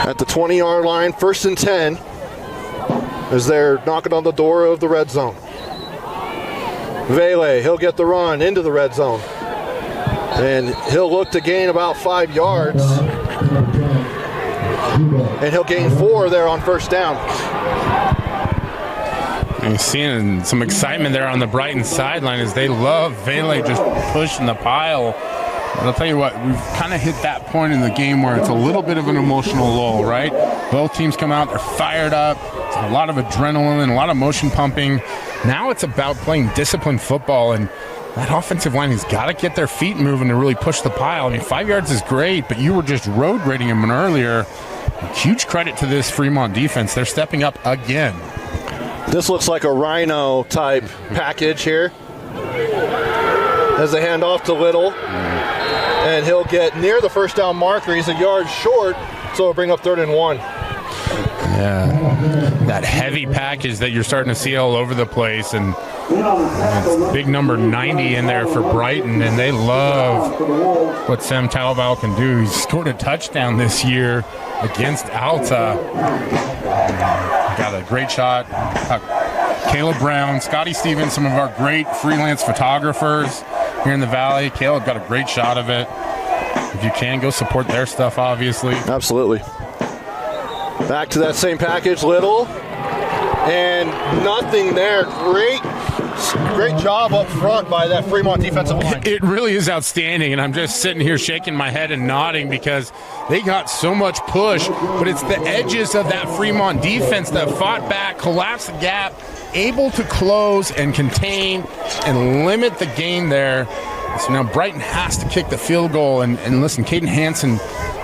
At the 20-yard line, 1st and 10, as they're knocking on the door of the red zone. Vele, he'll get the run into the red zone. And he'll look to gain about 5 yards. And he'll gain 4 there on 1st down. And you're seeing some excitement there on the Brighton sideline as they love Vele just pushing the pile. But I'll tell you what, we've kind of hit that point in the game where it's a little bit of an emotional lull, right? Both teams come out, they're fired up. It's a lot of adrenaline, a lot of motion pumping. Now it's about playing disciplined football, and that offensive line has got to get their feet moving to really push the pile. I mean, 5 yards is great, but you were just road grading them earlier. Huge credit to this Fremont defense. They're stepping up again. This looks like a Rhino type package here. As they hand off to Little. And he'll get near the first down marker. He's a yard short, so it'll bring up 3rd and 1. Yeah, that heavy package that you're starting to see all over the place, and it's big number 90 in there for Brighton, and they love what Sam Talbot can do. He's scored a touchdown this year against Alta. Got a great shot. Caleb Brown, Scotty Stevens, some of our great freelance photographers here in the Valley. Caleb got a great shot of it. If you can, go support their stuff, obviously. Absolutely. Back to that same package, Little. And nothing there. Great job up front by that Fremont defensive line. It really is outstanding, and I'm just sitting here shaking my head and nodding because they got so much push, but it's the edges of that Fremont defense that fought back, collapsed the gap, able to close and contain and limit the gain there. So now Brighton has to kick the field goal, and listen, Caden Hansen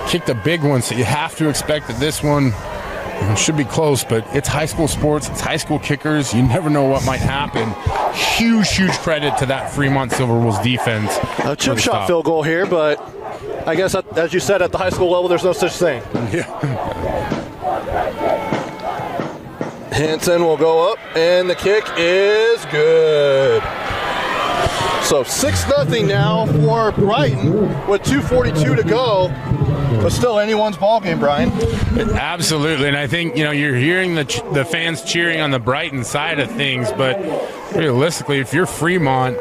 kicked a big one, so you have to expect that this one should be close, but it's high school sports, it's high school kickers, you never know what might happen. Huge credit to that Fremont Silverwolves defense. A chip shot field goal here, but I guess, as you said, at the high school level, there's no such thing. Yeah. Hansen will go up, and the kick is good. So 6-0 now for Brighton with 2:42 to go. But still anyone's ball game, Brian. Absolutely, and I think you're hearing the fans cheering on the Brighton side of things, but realistically, if you're Fremont,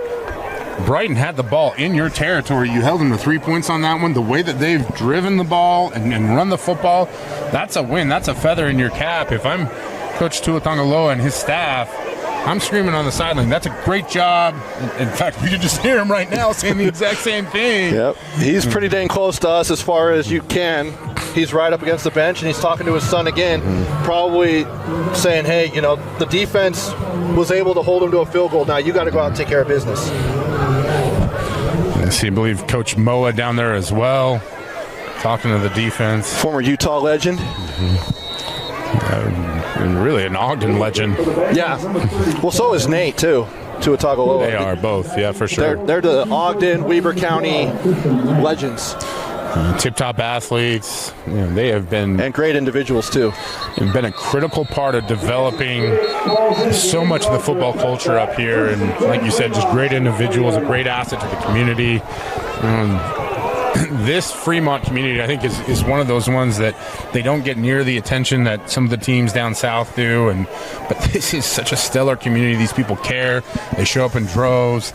Brighton had the ball in your territory. You held them to 3 points on that one. The way that they've driven the ball and run the football, that's a win. That's a feather in your cap. If I'm Coach Tuatongaloa and his staff, I'm screaming on the sideline, that's a great job. In fact, we could just hear him right now saying the exact same thing. Yep. He's pretty dang close to us as far as you can. He's right up against the bench, and he's talking to his son again, probably saying, hey, the defense was able to hold him to a field goal. Now you got to go out and take care of business. I see, I believe Coach Moa down there as well, talking to the defense. Former Utah legend. And really an Ogden legend. Yeah. Well, so is Nate, too, Tuatongaloa. They are both, yeah, for sure. They're the Ogden, Weber County legends. Tip-top athletes. They have been... And great individuals, too. Have been a critical part of developing so much of the football culture up here. And like you said, just great individuals, a great asset to the community. This Fremont community, I think, is one of those ones that they don't get near the attention that some of the teams down south do. But this is such a stellar community. These people care. They show up in droves.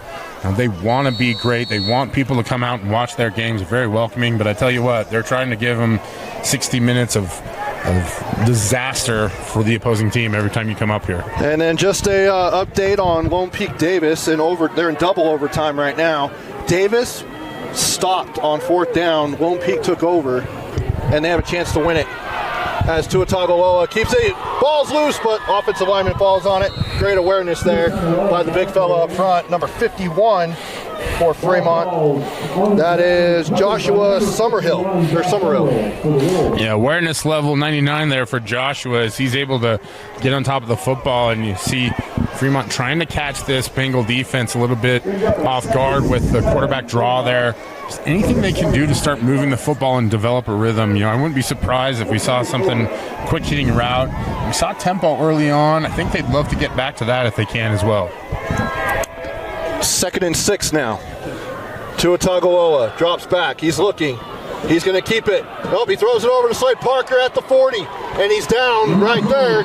They want to be great. They want people to come out and watch their games. They're very welcoming. But I tell you what, they're trying to give them 60 minutes of disaster for the opposing team every time you come up here. And then just a update on Lone Peak Davis. They're in double overtime right now. Davis stopped on 4th down. Lone Peak took over, and they have a chance to win it. As Tuatongaloa keeps it, ball's loose, but offensive lineman falls on it. Great awareness there by the big fella up front, number 51 for Fremont. That is Joshua Summerhill. Yeah, awareness level 99 there for Joshua as he's able to get on top of the football, and you see Fremont trying to catch this Bengal defense a little bit off guard with the quarterback draw there. Just anything they can do to start moving the football and develop a rhythm. I wouldn't be surprised if we saw something quick hitting route. We saw tempo early on. I think they'd love to get back to that if they can as well. 2nd and 6 now. Tuatongaloa drops back. He's looking. He's going to keep it. Nope, he throws it over to Slade Parker at the 40, and he's down right there.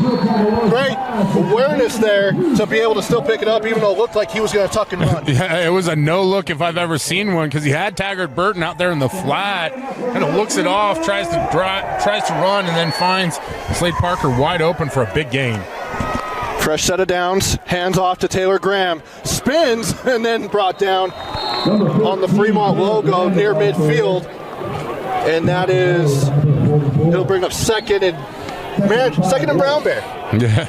Great awareness there to be able to still pick it up, even though it looked like he was going to tuck and run. Yeah, it was a no look if I've ever seen one, because he had Taggart Burton out there in the flat, kind of looks it off, tries to run, and then finds Slade Parker wide open for a big gain. Fresh set of downs, hands off to Taylor Graham, spins, and then brought down on the Fremont logo near midfield. And that is, he'll bring up second and Brown Bear. Yeah,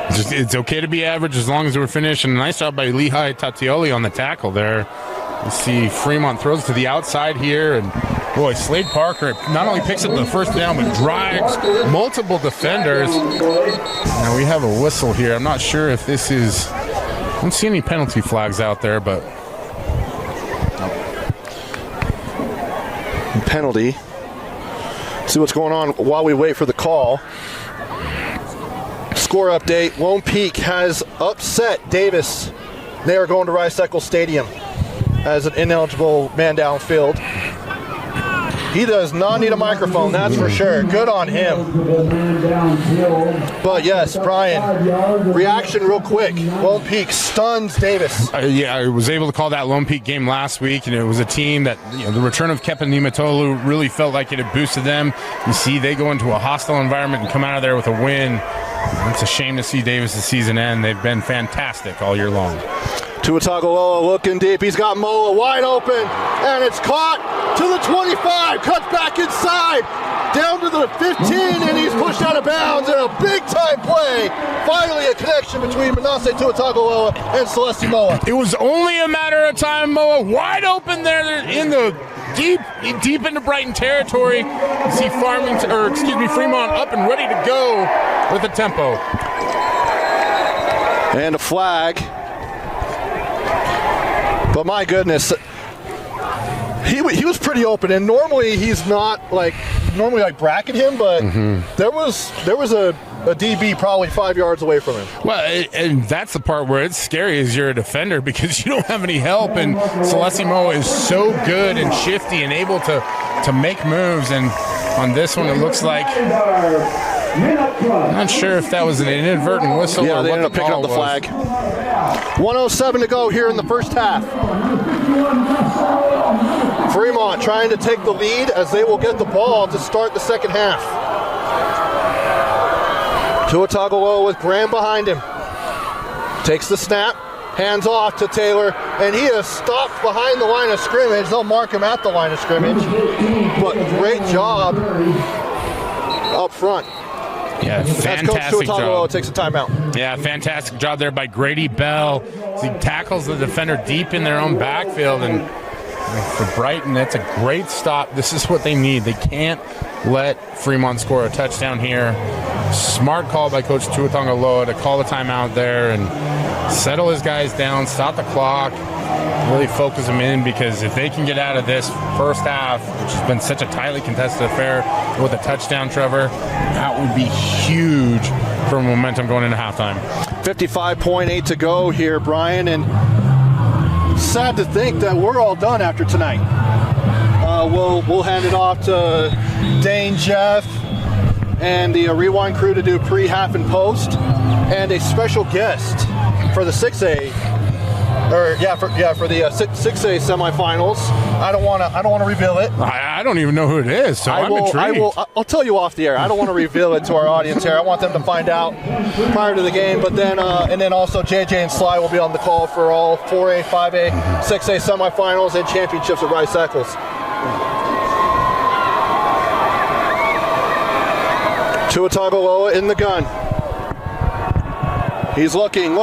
it's okay to be average as long as we're finished. And a nice job by Lehigh Tatioli on the tackle there. You see Fremont throws to the outside here, and boy, Slade Parker not only picks up the first down, but drags multiple defenders. Now we have a whistle here. I'm not sure if this is, I don't see any penalty flags out there, but. Penalty. See what's going on while we wait for the call. Score update. Lone Peak has upset Davis. They are going to Rice-Eccles Stadium as an ineligible man downfield. He does not need a microphone, that's for sure. Good on him. But yes, Brian, reaction real quick. Lone Peak stuns Davis. Yeah, I was able to call that Lone Peak game last week, and it was a team that, the return of Kepa Nimatolu really felt like it had boosted them. You see, they go into a hostile environment and come out of there with a win. It's a shame to see Davis' season end. They've been fantastic all year long. Tua Tagovailoa looking deep. He's got Moa wide open, and it's caught to the 25. Cuts back inside, down to the 15, and he's pushed out of bounds. And a big-time play. Finally, a connection between Manasseh Tua Tagovailoa and Celeste Moa. It was only a matter of time. Moa wide open there in the deep into Brighton territory. You see Fremont up and ready to go with the tempo. And a flag. But my goodness, he was pretty open, and normally he's not like bracket him, but there was a DB probably 5 yards away from him. Well, and that's the part where it's scary as you're a defender because you don't have any help, and Celeste Moa is so good and shifty and able to make moves, and on this one it looks like, I'm not sure if that was an inadvertent whistle or they what ended up picking up the flag. 1:07 to go here in the first half. Fremont trying to take the lead as they will get the ball to start the second half. Tua Tagovailoa with Graham behind him. Takes the snap, hands off to Taylor, and he is stopped behind the line of scrimmage. They'll mark him at the line of scrimmage, but great job up front. Yeah, fantastic Coach job. takes a timeout. Yeah, fantastic job there by Grady Bell. He tackles the defender deep in their own backfield, and for Brighton, that's a great stop. This is what they need. They can't let Fremont score a touchdown here. Smart call by Coach Tua Tagovailoa to call the timeout there and settle his guys down, stop the clock, really focus them in, because if they can get out of this first half, which has been such a tightly contested affair, with a touchdown, Trevor, that would be huge for momentum going into halftime. 55.8 to go here, Brian, and sad to think that we're all done after tonight. We'll hand it off to Dane, Jeff, and the Rewind crew to do pre-half and post, and a special guest for the 6A. For the 6A semifinals. I don't want to reveal it. I don't even know who it is, so I'm intrigued. I'll tell you off the air. I don't want to reveal it to our audience here. I want them to find out prior to the game. But then, and then also JJ and Sly will be on the call for all 4A, 5A, 6A semifinals and championships at Rice-Eccles. Tua Tagovailoa in the gun. He's looking.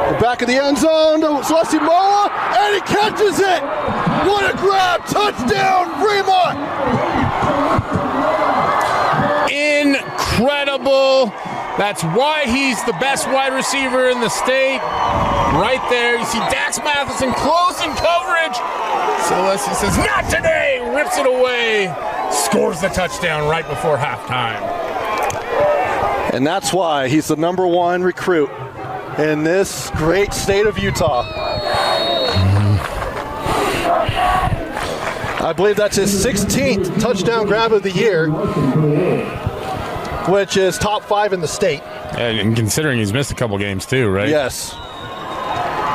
The back of the end zone to Celeste Moa, and he catches it! What a grab! Touchdown, Fremont! Incredible! That's why he's the best wide receiver in the state. Right there, you see Dax Matheson close in coverage. Celeste says, "Not today!" Rips it away, scores the touchdown right before halftime. And that's why he's the number one recruit in this great state of Utah. I believe that's his 16th touchdown grab of the year, which is top 5 in the state. And considering he's missed a couple games too, right? Yes.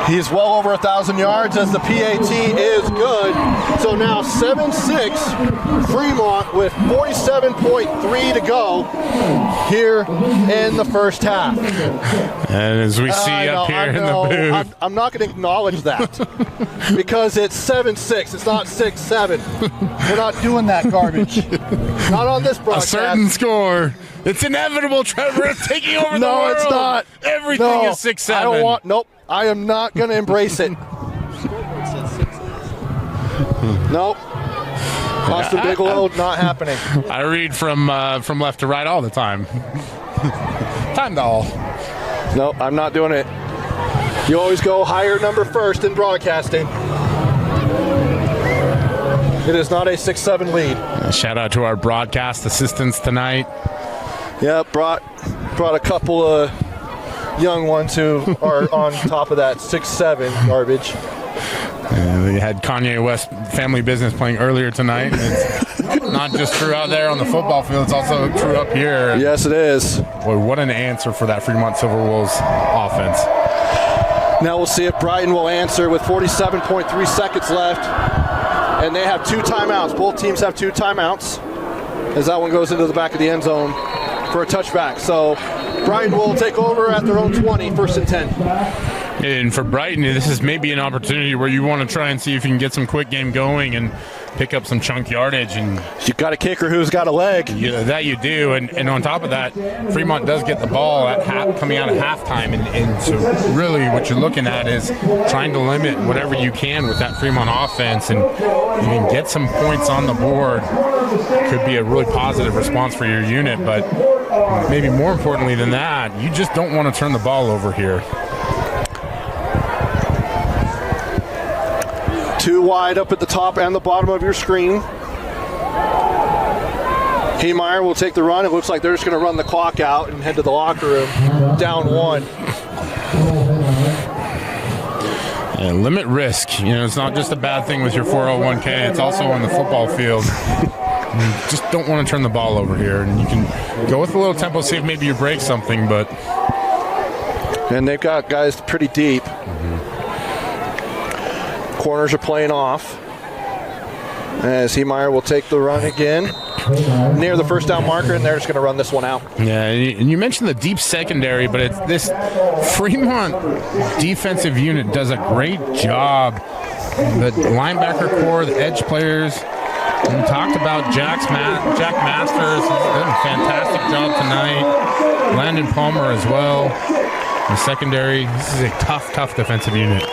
He's well over 1,000 yards as the PAT is good. So now 7-6, Fremont with 47.3 to go here in the first half. And as we see up here in the booth. I'm not going to acknowledge that because it's 7-6. It's not 6-7. We're not doing that garbage. Not on this broadcast. A certain score. It's inevitable, Trevor. It's taking over the world. No, it's not. Everything is 6-7. I don't want. Nope. I am not going to embrace it. Nope. Austin Bigelow, not happening. I read from left to right all the time. Time doll. Nope, I'm not doing it. You always go higher number first in broadcasting. It is not a 6-7 lead. Shout out to our broadcast assistants tonight. Yep, brought a couple of young ones who are on top of that 6-7 garbage. And they had Kanye West Family Business playing earlier tonight. It's not just true out there on the football field, it's also true up here. Yes, it is. Boy, what an answer for that Fremont Silverwolves offense. Now we'll see if Brighton will answer with 47.3 seconds left. And they have 2 timeouts. Both teams have 2 timeouts as that one goes into the back of the end zone for a touchback. So Brighton will take over at their own 20, 1st and 10. And for Brighton, this is maybe an opportunity where you want to try and see if you can get some quick game going and pick up some chunk yardage. And you got a kicker who's got a leg. Yeah, that you do. And on top of that, Fremont does get the ball at coming out of halftime. And so really what you're looking at is trying to limit whatever you can with that Fremont offense. And you can get some points on the board. Could be a really positive response for your unit. But maybe more importantly than that, you just don't want to turn the ball over here. 2 wide up at the top and the bottom of your screen. Heemeyer will take the run. It looks like they're just going to run the clock out and head to the locker room. Down 1. And limit risk. You know, it's not just a bad thing with your 401k. It's also on the football field. You just don't want to turn the ball over here. And you can go with a little tempo, see if maybe you break something, but... And they've got guys pretty deep. Corners are playing off as Heemeyer will take the run again near the first down marker, and they're just going to run this one out. Yeah, and you mentioned the deep secondary, but it's this Fremont defensive unit does a great job. The linebacker core, the edge players. We talked about Jack Masters. He's done a fantastic job tonight. Landon Palmer as well. The secondary, this is a tough defensive unit.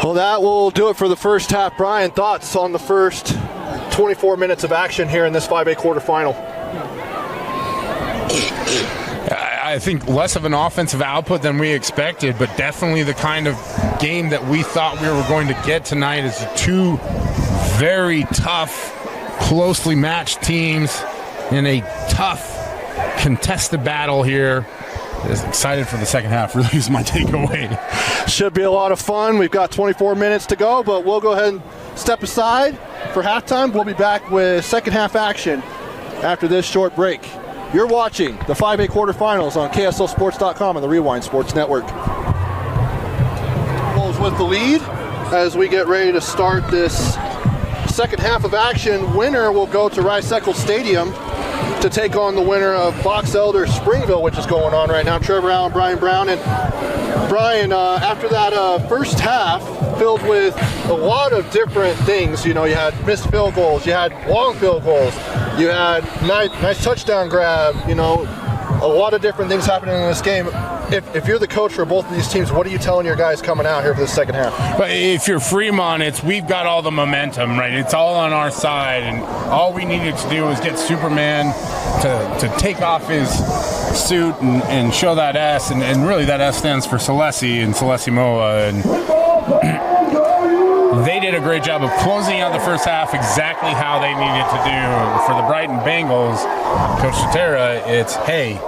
Well, that will do it for the first half. Brian, thoughts on the first 24 minutes of action here in this 5A quarterfinal? I think less of an offensive output than we expected, but definitely the kind of game that we thought we were going to get tonight is 2 very tough, closely matched teams in a tough, contested battle here. Excited for the second half, really is my takeaway. Should be a lot of fun. We've got 24 minutes to go, but we'll go ahead and step aside for halftime. We'll be back with second half action after this short break. You're watching the 5A quarterfinals on KSLSports.com and the Rewind Sports Network. Wolves with the lead as we get ready to start this second half of action. Winner will go to Rice-Eccles Stadium to take on the winner of Box Elder Springville, which is going on right now. Trevor Allen, Brian Brown. And Brian, after that first half filled with a lot of different things, you know, you had missed field goals, you had long field goals, you had nice touchdown grab, you know, a lot of different things happening in this game. If you're the coach for both of these teams, what are you telling your guys coming out here for the second half? But if you're Fremont, we've got all the momentum, right? It's all on our side, and all we needed to do was get Superman to take off his suit and show that S, and really that S stands for Celesi and Celesi Moa, and they did a great job of closing out the first half exactly how they needed to do. For the Brighton Bengals, Coach Cetera, it's, hey,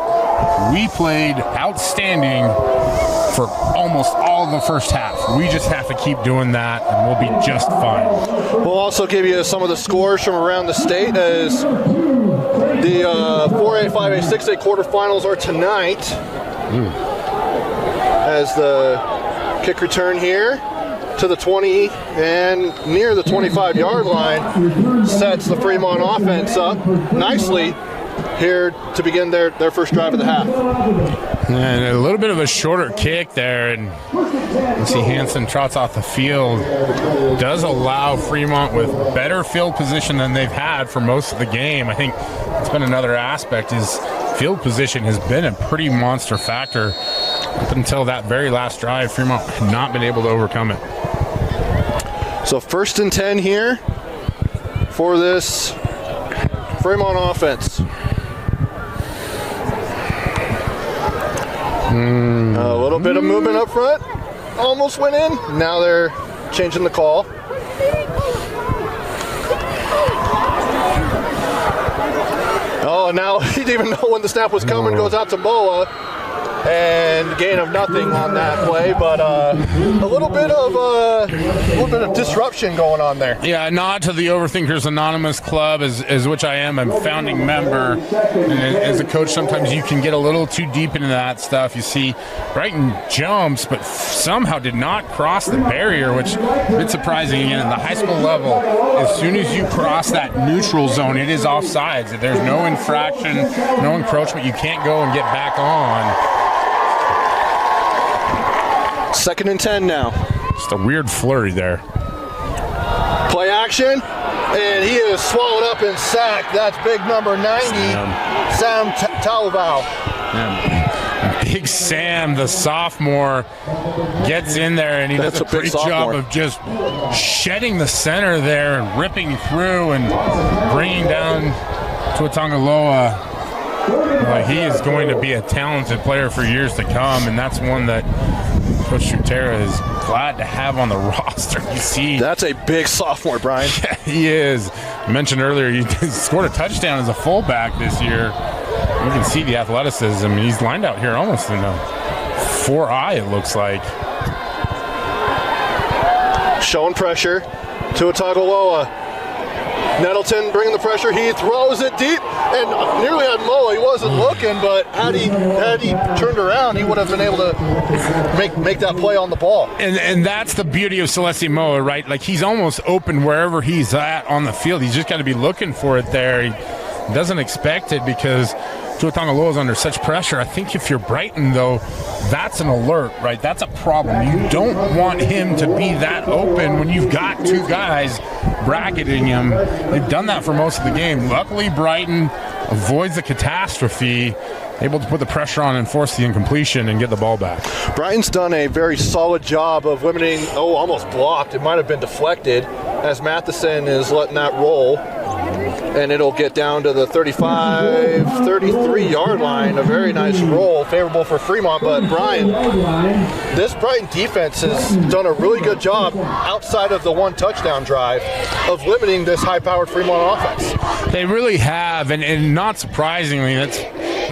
we played outstanding for almost all of the first half. We just have to keep doing that, and we'll be just fine. We'll also give you some of the scores from around the state as the 4A, 5A, 6A quarterfinals are tonight. As the Kick return here to the 20 and near the 25-yard line sets the Fremont offense up nicely here to begin their first drive of the half. And a little bit of a shorter kick there, and you see Hansen trots off the field. Does allow Fremont with better field position than they've had for most of the game. I think it's been another aspect is field position has been a pretty monster factor up until that very last drive. Fremont had not been able to overcome it. So 1st and 10 here for this Fremont offense. A little bit of movement up front. Almost went in. Now they're changing the call. Oh, now he didn't even know when the snap was coming. Goes out to Moa. And gain of nothing on that play, but a little bit of disruption going on there. Yeah, a nod to the Overthinkers Anonymous Club, as which I am a founding member. And as a coach, sometimes you can get a little too deep into that stuff. You see, Brighton jumps, but somehow did not cross the barrier, which is a bit surprising. Again, at the high school level, as soon as you cross that neutral zone, it is offsides. There's no infraction, no encroachment. You can't go and get back on. 2nd and 10 now. Just a weird flurry there. Play action, and he is swallowed up and sacked. That's big number 90, Sam Talovau. Big Sam, the sophomore, gets in there, and he does a great job of just shedding the center there and ripping through and bringing down Tuatongaloa. He is going to be a talented player for years to come, and that's one that Coach Shutera is glad to have on the roster. You see, that's a big sophomore, Brian. Yeah, he is. I mentioned earlier he scored a touchdown as a fullback this year. You can see the athleticism. He's lined out here almost in a 4-eye, it looks like. Showing pressure to Tagovailoa. Nettleton bringing the pressure. He throws it deep and nearly had Moa. He wasn't looking, but had he turned around, he would have been able to make that play on the ball. And that's the beauty of Celeste Moa, right? Like, he's almost open wherever he's at on the field. He's just got to be looking for it there. He doesn't expect it because Tuatongaloa is under such pressure. I think if you're Brighton, though, that's an alert, right? That's a problem. You don't want him to be that open when you've got two guys bracketing him. They've done that for most of the game. Luckily, Brighton avoids the catastrophe, able to put the pressure on and force the incompletion and get the ball back. Brighton's done a very solid job of limiting, almost blocked. It might have been deflected as Matheson is letting that roll. And it'll get down to the 35, 33-yard line. A very nice roll, favorable for Fremont. But Brian, this Brighton defense has done a really good job outside of the one touchdown drive of limiting this high-powered Fremont offense. They really have, and not surprisingly, that's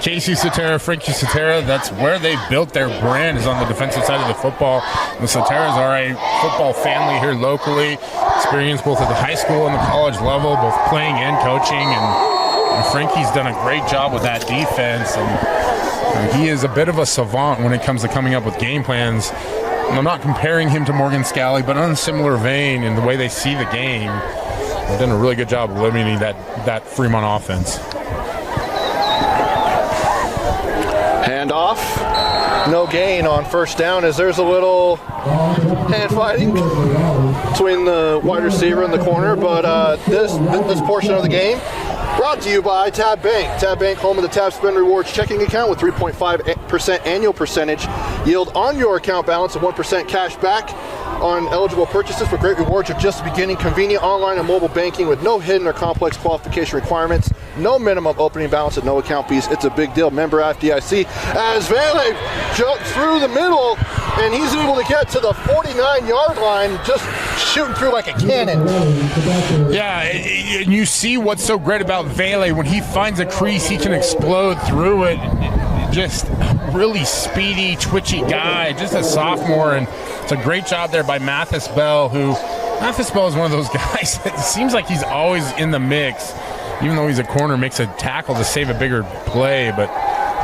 Casey Sotera, Frankie Sotera. That's where they built their brand, is on the defensive side of the football. The Soteras are a football family here locally, experienced both at the high school and the college level, both playing and coaching, and Frankie's done a great job with that defense, and he is a bit of a savant when it comes to coming up with game plans. And I'm not comparing him to Morgan Scally, but on a similar vein in the way they see the game. They've done a really good job of limiting that Fremont offense. Handoff, no gain on first down as there's a little hand fighting between the wide receiver and the corner, but this portion of the game brought to you by Tab Bank. Tab Bank, home of the Tab Spend Rewards checking account with 3.5% annual percentage yield on your account balance and 1% cash back on eligible purchases for great rewards. Are just beginning. Convenient online and mobile banking with no hidden or complex qualification requirements. No minimum opening balance and no account fees. It's a big deal. Member FDIC. As Vele jumps through the middle, and he's able to get to the 49-yard line, just shooting through like a cannon. Yeah, and you see what's so great about Vele. When he finds a crease, he can explode through it. Just really speedy, twitchy guy, just a sophomore, and it's a great job there by Mathis Bell, Mathis Bell is one of those guys that seems like he's always in the mix, even though he's a corner, makes a tackle to save a bigger play, but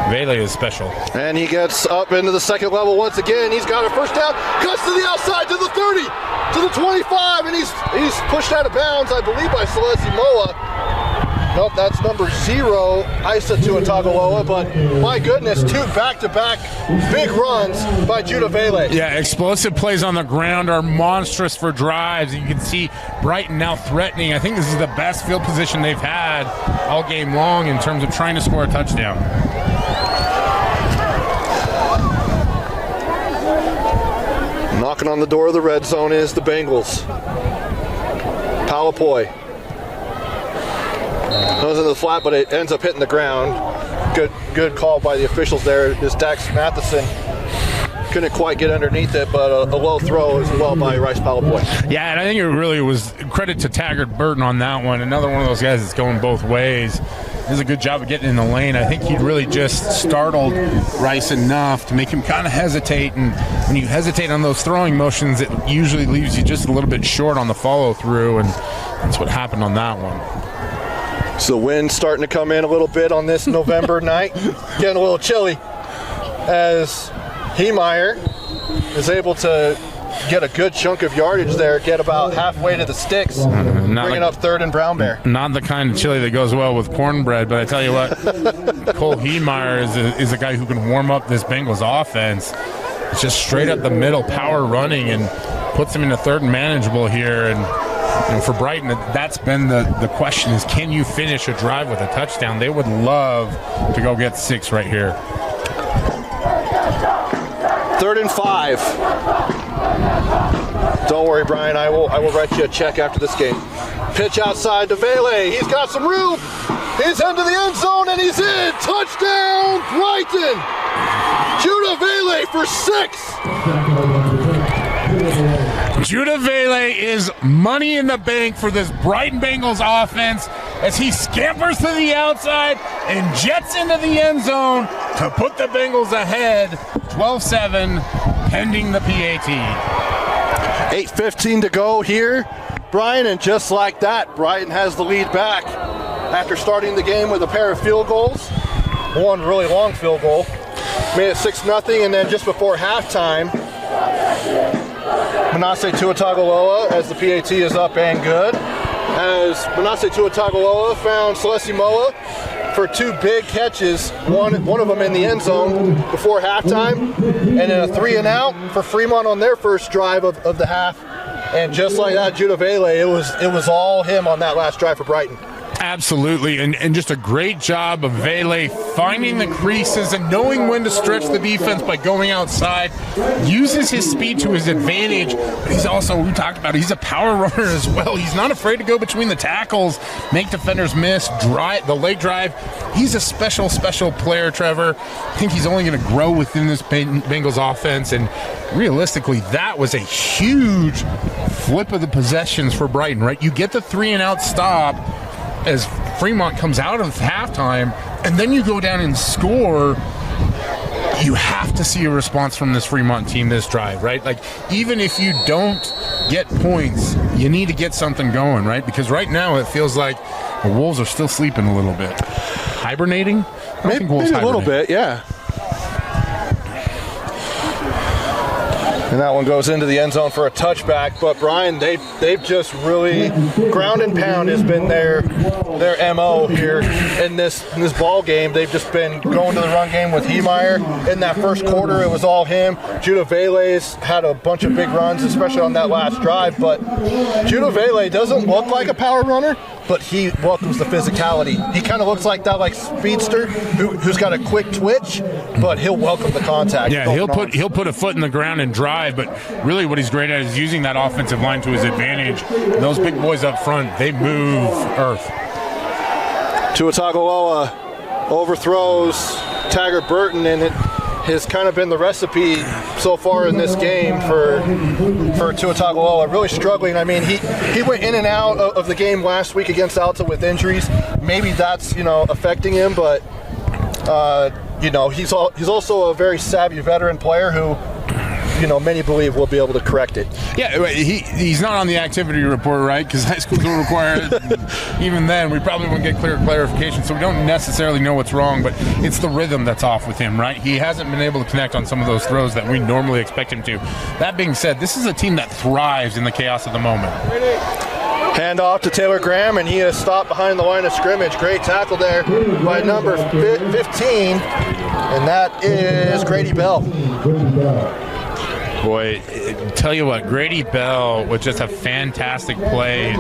Vele is special. And he gets up into the second level once again. He's got a first down, cuts to the outside, to the 30, to the 25, and he's pushed out of bounds, I believe, by Celeste Moa. Nope, that's number 0, Isa Tuatagaloa, but my goodness, 2 back-to-back big runs by Judah Vele. Yeah, explosive plays on the ground are monstrous for drives. You can see Brighton now threatening. I think this is the best field position they've had all game long in terms of trying to score a touchdown. Knocking on the door of the red zone is the Bengals. Palapoi goes into the flat, but it ends up hitting the ground. Good call by the officials there. This Dax Matheson couldn't quite get underneath it, but a low throw as well by Rice Palapoi. Yeah, and I think it really was credit to Taggart Burton on that one. Another one of those guys that's going both ways. Does a good job of getting in the lane. I think he really just startled Rice enough to make him kind of hesitate, and when you hesitate on those throwing motions, it usually leaves you just a little bit short on the follow-through, and that's what happened on that one. So wind starting to come in a little bit on this November night. Getting a little chilly as Heemeyer is able to get a good chunk of yardage there, get about halfway to the sticks, bringing up 3rd and Brown Bear. Not the kind of chili that goes well with cornbread, but I tell you what, Cole Heemeyer is a guy who can warm up this Bengals offense. It's just straight up the middle, power running, and puts him into 3rd and manageable here. And for Brighton, that's been the question is, can you finish a drive with a touchdown? They would love to go get 6 right here. 3rd and 5. Don't worry, Brian. I will write you a check after this game. Pitch outside to Vele. He's got some room. He's into the end zone, and he's in. Touchdown, Brighton. Judah Vele for 6. Judah Vele is money in the bank for this Brighton Bengals offense as he scampers to the outside and jets into the end zone to put the Bengals ahead 12-7 pending the PAT. 8:15 to go here, Brian, and just like that, Brighton has the lead back after starting the game with a pair of field goals. One really long field goal. Made it 6-0, and then just before halftime, Manasseh Tuatagaloa, as the PAT is up and good, as Manasseh Tuatagaloa found Celeste Moa for 2 big catches, one of them in the end zone before halftime, and then a 3 and out for Fremont on their first drive of the half. And just like that, Judah Vele, it was all him on that last drive for Brighton. Absolutely, and just a great job of Vele finding the creases and knowing when to stretch the defense by going outside. Uses his speed to his advantage, but he's also, we talked about it, he's a power runner as well. He's not afraid to go between the tackles, make defenders miss, drive the leg drive. He's a special player, Trevor. I think he's only going to grow within this Bengals offense, and realistically, that was a huge flip of the possessions for Brighton, right? You get the 3 and out stop as Fremont comes out of halftime, and then you go down and score. You have to see a response from this Fremont team this drive, right? Like, even if you don't get points, you need to get something going, right? Because right now it feels like the Wolves are still sleeping a little bit. Hibernating? Maybe a little bit, yeah. And that one goes into the end zone for a touchback. But Brian, they've just really, ground and pound has been their MO here in this ball game. They've just been going to the run game with Heemeyer. In that first quarter, it was all him. Judah Vele's had a bunch of big runs, especially on that last drive. But Judah Vele doesn't look like a power runner, but he welcomes the physicality. He kind of looks like that speedster who's got a quick twitch, but he'll welcome the contact. Yeah, he'll put a foot in the ground and drive, but really what he's great at is using that offensive line to his advantage. Those big boys up front, they move earth. Tuatagaloa overthrows Taggart Burton, and it has kind of been the recipe so far in this game for Tuatagaloa. Really struggling. I mean, he went in and out of the game last week against Alta with injuries. Maybe that's affecting him, but he's also a very savvy veteran player who many believe we'll be able to correct it. Yeah, he's not on the activity report, right? Because high schools don't require it. Even then, we probably won't get clear clarification, so we don't necessarily know what's wrong, but it's the rhythm that's off with him, right? He hasn't been able to connect on some of those throws that we normally expect him to. That being said, this is a team that thrives in the chaos of the moment. Hand off to Taylor Graham, and he is stopped behind the line of scrimmage. Great tackle there by number 15, and that is Grady Bell. Boy, tell you what, Grady Bell with just a fantastic play.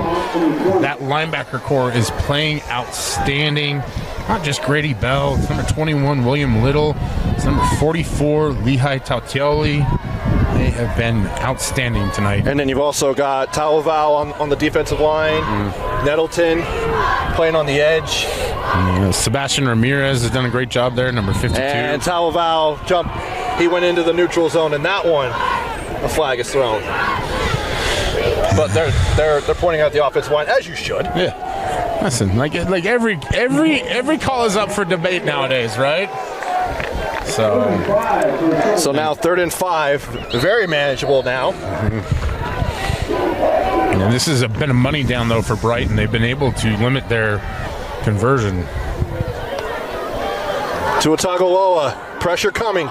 That linebacker core is playing outstanding. Not just Grady Bell, it's number 21, William Little. It's number 44, Lehigh Tautioli. They have been outstanding tonight. And then you've also got Talavau on the defensive line, Nettleton playing on the edge. Sebastian Ramirez has done a great job there, number 52. And Talavau jumped. He went into the neutral zone, and that one, a flag is thrown. But they're pointing out the offensive line, as you should. Yeah. Listen, like every call is up for debate nowadays, right? So now 3rd and 5, very manageable now. And this has been a money down though for Brighton. They've been able to limit their conversion. Tuatagaloa, pressure coming.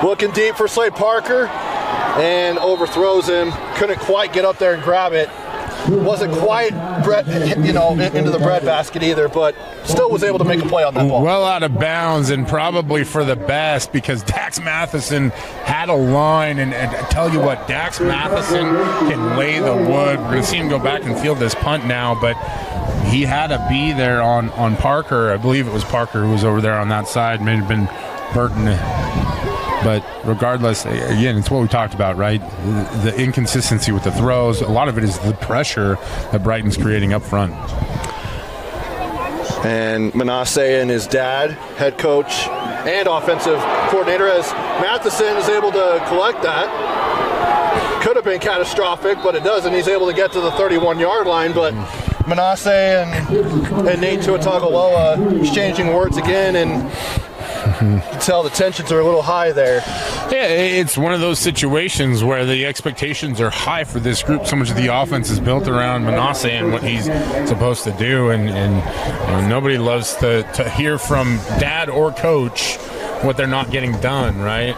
Looking deep for Slade Parker and overthrows him. Couldn't quite get up there and grab it. Wasn't quite into the breadbasket either, but still was able to make a play on that ball. Well out of bounds, and probably for the best, because Dax Matheson had a line, and I tell you what, Dax Matheson can lay the wood. We're going to see him go back and field this punt now, but he had to be there on Parker. I believe it was Parker who was over there on that side. May have been Burton. But regardless, again, it's what we talked about, right? The inconsistency with the throws. A lot of it is the pressure that Brighton's creating up front. And Manasseh and his dad, head coach and offensive coordinator, as Matheson is able to collect that. Could have been catastrophic, but it doesn't. He's able to get to the 31-yard line, but Manasseh and Nate Tuatagaloa exchanging words again, and you can tell the tensions are a little high there. Yeah, it's one of those situations where the expectations are high for this group. So much of the offense is built around Manasseh and what he's supposed to do, and nobody loves to hear from dad or coach what they're not getting done, right?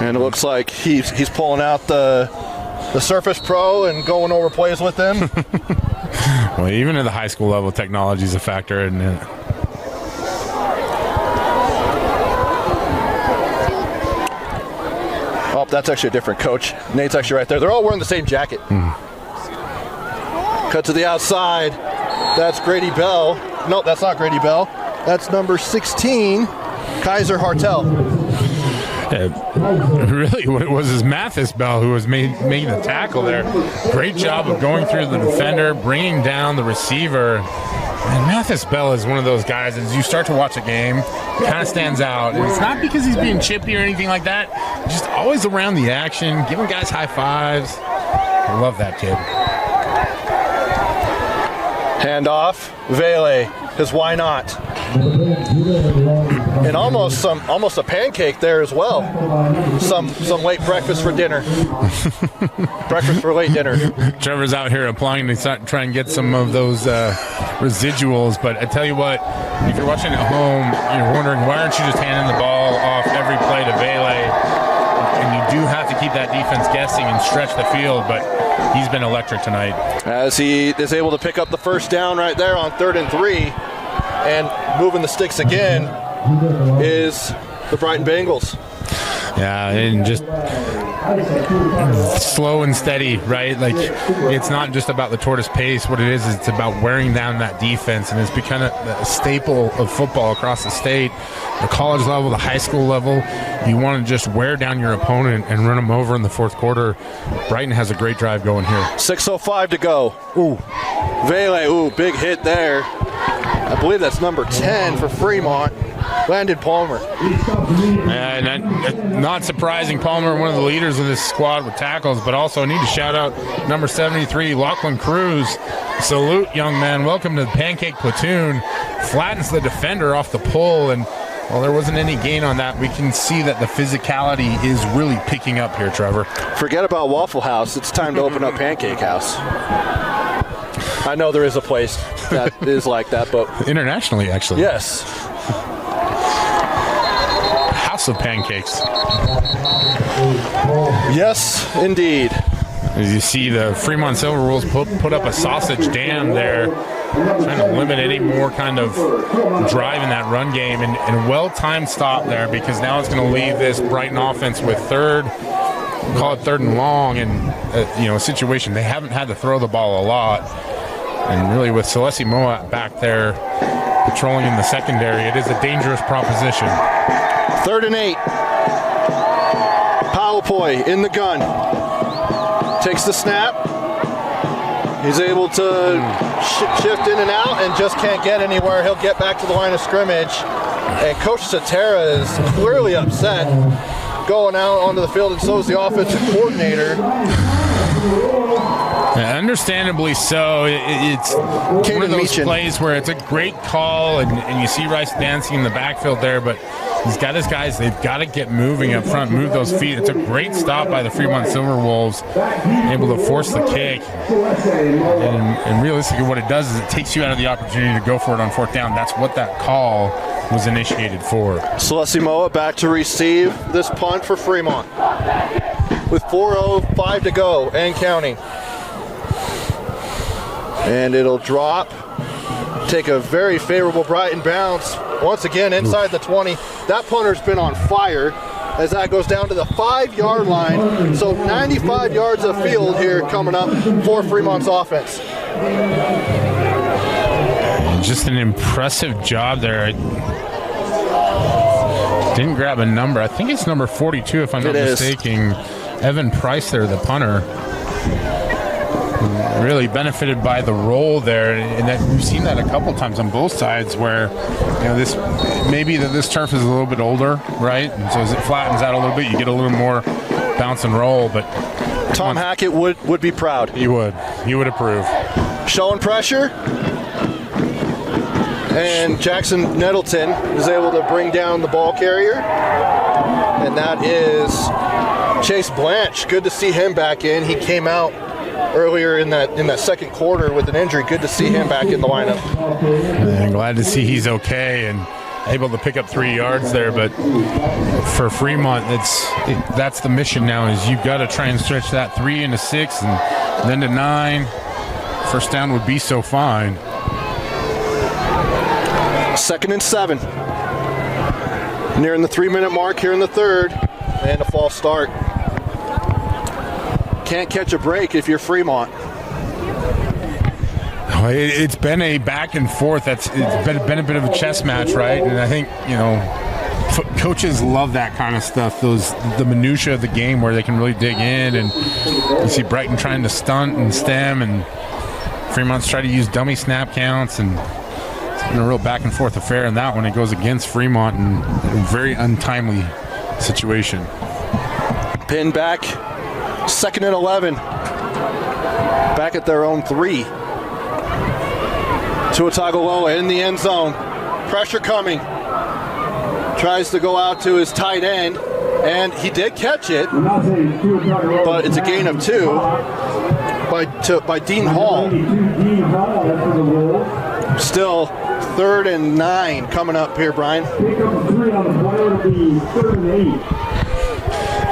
And it looks like he's pulling out the Surface Pro and going over plays with them. Well, even at the high school level, technology is a factor, isn't it? Oh, that's actually a different coach. Nate's actually right there. They're all wearing the same jacket. Cut to the outside. That's Grady Bell. No, that's not Grady Bell. That's number 16, Kaiser Hartel. Really, what it was is Mathis Bell who was making the tackle there. Great job of going through the defender, bringing down the receiver. And Mathis Bell is one of those guys, as you start to watch a game, kind of stands out. And it's not because he's being chippy or anything like that. He's just always around the action, giving guys high fives. I love that kid. Handoff, Vele, because why not? And almost a pancake there as well. Some late breakfast for dinner. Breakfast for late dinner. Trevor's out here applying to try and get some of those residuals, but I tell you what, if you're watching at home, you're wondering why aren't you just handing the ball off every play to Vele? And you do have to keep that defense guessing and stretch the field, but he's been electric tonight. As he is able to pick up the first down right there on 3rd and 3, and moving the sticks again is the Brighton Bengals. Yeah, and just slow and steady, right? Like, it's not just about the tortoise pace. What it is it's about wearing down that defense, and it's become a staple of football across the state, the college level, the high school level. You want to just wear down your opponent and run them over in the fourth quarter. Brighton has a great drive going here. 6:05 to go. Ooh, Vele, big hit there. I believe that's number 10 for Fremont. Landon Palmer. Not surprising, Palmer, one of the leaders of this squad with tackles, but also I need to shout out number 73, Lachlan Cruz. Salute, young man. Welcome to the Pancake Platoon. Flattens the defender off the pull, and Well, there wasn't any gain on that. We can see that the physicality is really picking up here, Trevor. Forget about Waffle House. It's time to open up Pancake House. I know there is a place that is like that, but... Internationally, actually. Yes. House of pancakes. Yes, indeed. As you see, the Fremont Silverwolves put up a sausage dam there, trying to limit any more kind of drive in that run game, and a well-timed stop there, because now it's going to leave this Brighton offense with call it third and long, and a situation they haven't had to throw the ball a lot, and really with Celeste Moa back there patrolling in the secondary, it is a dangerous proposition. 3rd and 8. Powell in the gun. Takes the snap. He's able to shift in and out and just can't get anywhere. He'll get back to the line of scrimmage. And Coach Satera is clearly upset going out onto the field, and so is the offensive coordinator. Yeah, understandably so. It's one of those plays where it's a great call, and you see Rice dancing in the backfield there, but he's got his guys. They've got to get moving up front, move those feet. It's a great stop by the Fremont Silverwolves, able to force the kick. And realistically, what it does is it takes you out of the opportunity to go for it on 4th down. That's what that call was initiated for. Celeste Moa back to receive this punt for Fremont with 4:05 to go and counting. And it'll drop, take a very favorable Brighton bounce. Once again, inside the 20. That punter's been on fire as that goes down to the 5-yard line. So 95 yards of field here coming up for Fremont's offense. Just an impressive job there. Didn't grab a number. I think it's number 42, if I'm not mistaken. Evan Price there, the punter. Really benefited by the roll there, and that we've seen that a couple times on both sides, where this turf is a little bit older, right? And so as it flattens out a little bit, you get a little more bounce and roll. But Tom Hackett would be proud. He would approve. Showing pressure, and Jackson Nettleton is able to bring down the ball carrier, and that is Chase Blanche. Good to see him back in. He came out earlier in that second quarter with an injury. Good to see him back in the lineup. And glad to see he's okay and able to pick up 3 yards there. But for Fremont, that's the mission now, is you've got to try and stretch that 3 into 6 and then to 9. 1st down would be so fine. 2nd and 7. Nearing the 3-minute mark here in the 3rd, and a false start. Can't catch a break if you're Fremont. It's been a back and forth. It's been a bit of a chess match, right? And I think coaches love that kind of stuff. The minutia of the game where they can really dig in, and you see Brighton trying to stunt and stem, and Fremont's trying to use dummy snap counts, and it's been a real back and forth affair in that one. It goes against Fremont in a very untimely situation. Pin back. 2nd and 11. Back at their own 3. Tuatagaloa in the end zone. Pressure coming. Tries to go out to his tight end, and he did catch it, but it's a gain of 2 by Dean Hall. Still 3rd and 9 coming up here, Brian.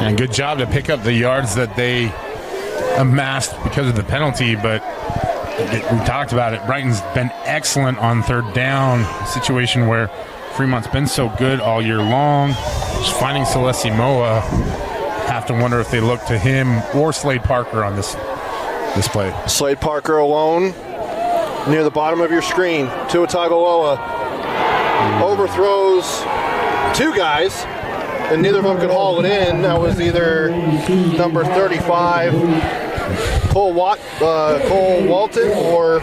And good job to pick up the yards that they amassed because of the penalty, but we talked about it. Brighton's been excellent on 3rd down, a situation where Fremont's been so good all year long. Just finding Celeste Moa, have to wonder if they look to him or Slade Parker on this play. Slade Parker alone near the bottom of your screen. Tuatagaloa overthrows 2 guys, and neither of them could haul it in. That was either number 35, Cole Walton, or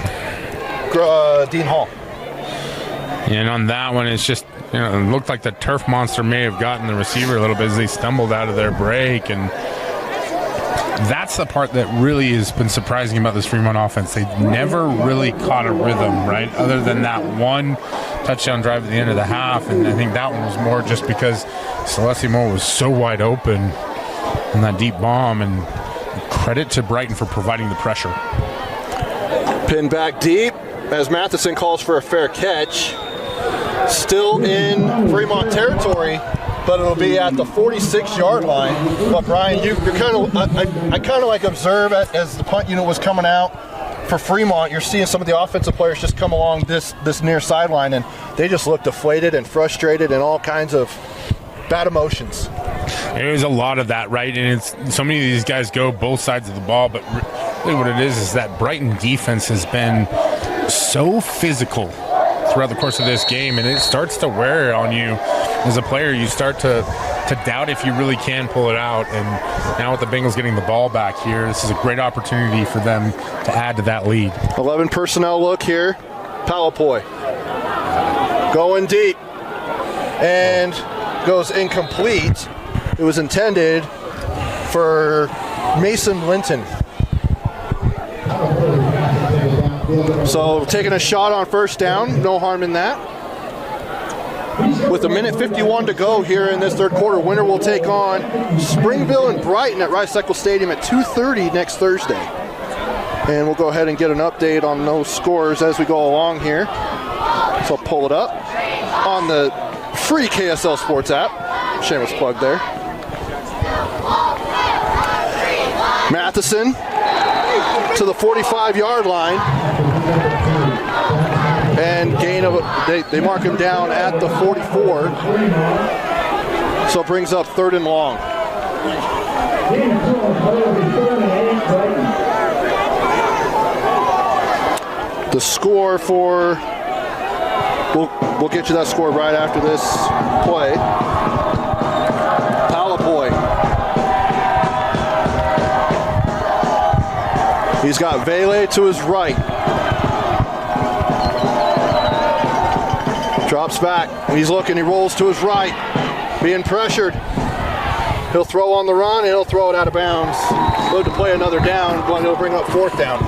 Dean Hall. And on that one, it's just, it looked like the turf monster may have gotten the receiver a little bit as they stumbled out of their break. And that's the part that really has been surprising about this Fremont offense. They never really caught a rhythm, right? Other than that one touchdown drive at the end of the half, and I think that one was more just because Celestimo was so wide open on that deep bomb, and credit to Brighton for providing the pressure. Pinned back deep as Matheson calls for a fair catch. Still in Fremont territory, but it'll be at the 46-yard line. But Brian, you're kind of, I kind of like observe it as the punt unit was coming out for Fremont. You're seeing some of the offensive players just come along this near sideline, and they just look deflated and frustrated and all kinds of bad emotions. There's a lot of that, right? And it's so many of these guys go both sides of the ball, but really what it is that Brighton defense has been so physical throughout the course of this game, and it starts to wear on you as a player. You start to doubt if you really can pull it out, and now with the Bengals getting the ball back here, this is a great opportunity for them to add to that lead. 11 personnel look here. Palapoy going deep and goes incomplete. It was intended for Mason Linton. So taking a shot on first down, no harm in that. With a minute 51 to go here in this third quarter, winner will take on Springville and Brighton at Rice-Eccles Stadium at 2:30 next Thursday. And we'll go ahead and get an update on those scores as we go along here. So I'll pull it up on the free KSL Sports app. Shameless plug there. Matheson to the 45-yard line, and gain of they mark him down at the 44, so it brings up 3rd and long. The score for we'll get you that score right after this play. He's got Vele to his right. Drops back. He's looking. He rolls to his right. Being pressured. He'll throw on the run, and he'll throw it out of bounds. Look to play another down, but he'll bring up 4th down.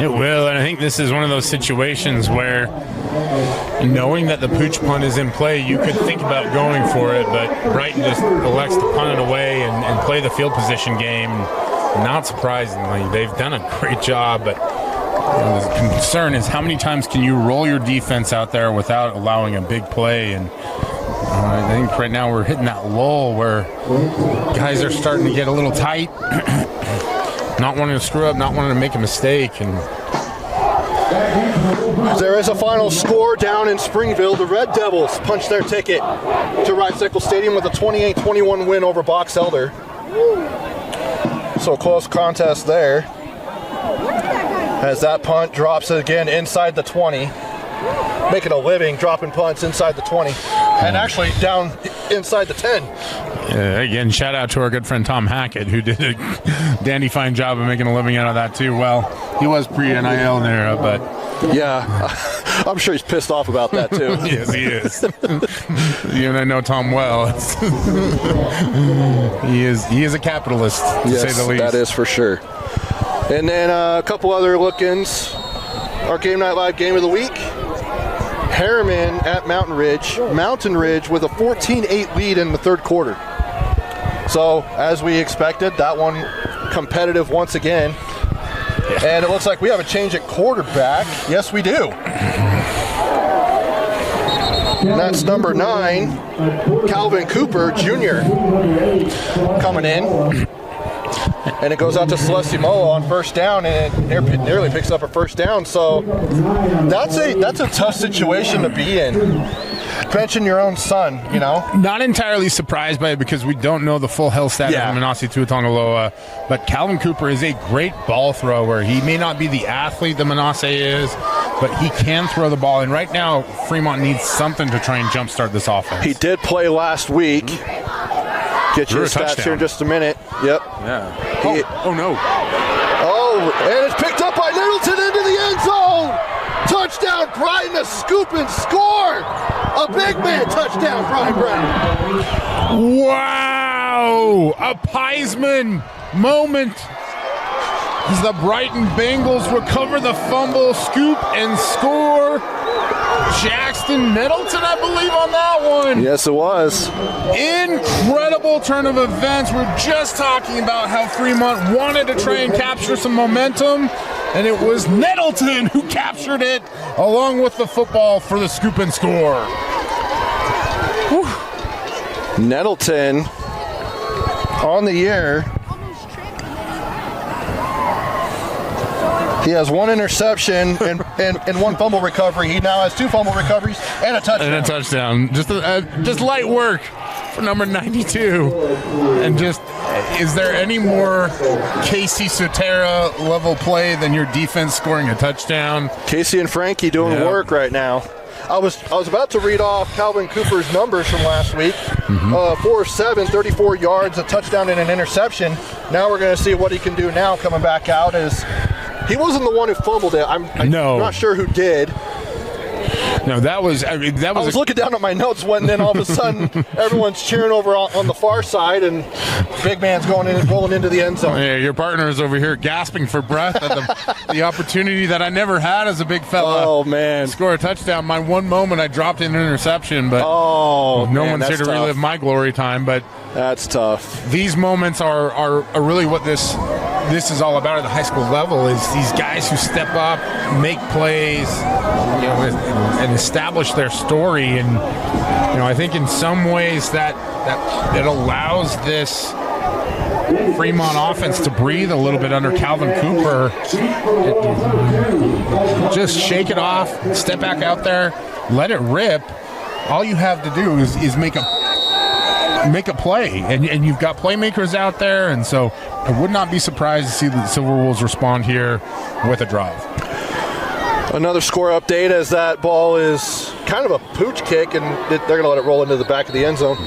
It will, and I think this is one of those situations where knowing that the pooch punt is in play, you could think about going for it, but Brighton just elects to punt it away and play the field position game. Not surprisingly, they've done a great job, but the concern is how many times can you roll your defense out there without allowing a big play? And I think right now we're hitting that lull where guys are starting to get a little tight, not wanting to screw up, not wanting to make a mistake. And there is a final score down in Springville. The Red Devils punch their ticket to Rice-Eccles Stadium with a 28-21 win over Box Elder. So close contest there. As that punt drops again inside the 20. Making a living dropping punts inside the 20. And actually down inside the 10. Again, shout out to our good friend Tom Hackett, who did a dandy fine job of making a living out of that too. Well, he was pre-NIL era, but... Yeah, I'm sure he's pissed off about that too. Yes, he is. You and I know Tom well. He is a capitalist, to say the least. That is for sure. And then a couple other look-ins. Our Game Night Live game of the week. Harriman at Mountain Ridge. Mountain Ridge with a 14-8 lead in the third quarter. So, as we expected, that one competitive once again. And it looks like we have a change at quarterback. Yes, we do. And that's number 9, Calvin Cooper, Jr. coming in. And it goes out to Celestimo on first down, and it nearly picks up a first down. So that's a tough situation to be in. Benching your own son, you know. Not entirely surprised by it because we don't know the full health status of Manasi Tuatongaloa, but Calvin Cooper is a great ball thrower. He may not be the athlete that Manase is, but he can throw the ball. And right now, Fremont needs something to try and jumpstart this offense. He did play last week. Get your stats here in just a minute. Yep. Yeah. Oh, no. Oh, and it's picked up by Littleton into the end zone. Touchdown, Brighton, a scoop and score. A big man touchdown, Brian Brown. Wow. A Piesman moment as the Brighton Bengals recover the fumble, scoop, and score. Jackson Middleton, I believe, on that one. Yes, it was. Incredible turn of events. We're just talking about how Fremont wanted to try and capture some momentum, and it was Middleton who captured it along with the football for the scoop and score. Whew. Nettleton on the year. He has one interception and one fumble recovery. He now has 2 fumble recoveries and a touchdown. Just light work for number 92. And just, is there any more Casey Sotera level play than your defense scoring a touchdown? Casey and Frankie doing work right now. I was about to read off Calvin Cooper's numbers from last week. 4 of 7, 34 yards, a touchdown and an interception. Now we're going to see what he can do now coming back out. He wasn't the one who fumbled it. I'm not sure who did. No, I was looking down at my notes when then all of a sudden everyone's cheering over on the far side and big man's rolling into the end zone. Yeah, your partner is over here gasping for breath at the opportunity that I never had as a big fella. Oh, man. Score a touchdown. My one moment I dropped an interception, but no one's here to relive my glory time. But that's tough. These moments are really what this is all about at the high school level, is these guys who step up, make plays, and establish their story. And I think in some ways that it allows this Fremont offense to breathe a little bit under Calvin Cooper. Just shake it off, step back out there, let it rip. All you have to do is make a play, and you've got playmakers out there, and so I would not be surprised to see the Silverwolves respond here with a drive. Another score update as that ball is kind of a pooch kick, and they're going to let it roll into the back of the end zone.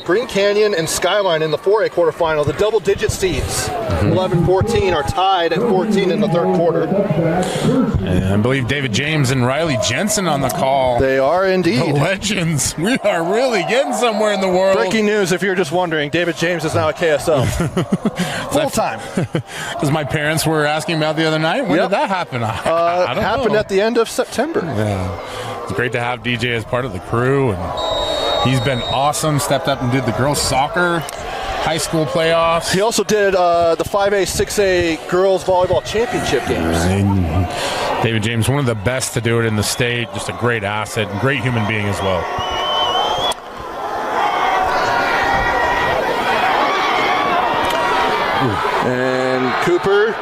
Green Canyon and Skyline in the 4A quarterfinal, the double-digit seeds, 11-14, are tied at 14 in the third quarter. And I believe David James and Riley Jensen on the call. They are indeed. The legends. We are really getting somewhere in the world. Breaking news, if you're just wondering, David James is now at KSL. Full-time. As my parents were asking about the other night, when did that happen? I don't happened know. at the end of September. Yeah. It's great to have DJ as part of the crew, and he's been awesome. Stepped up and did the girls soccer high school playoffs. He also did the 5A, 6A girls volleyball championship games. And David James, one of the best to do it in the state, just a great asset and great human being as well. And Cooper,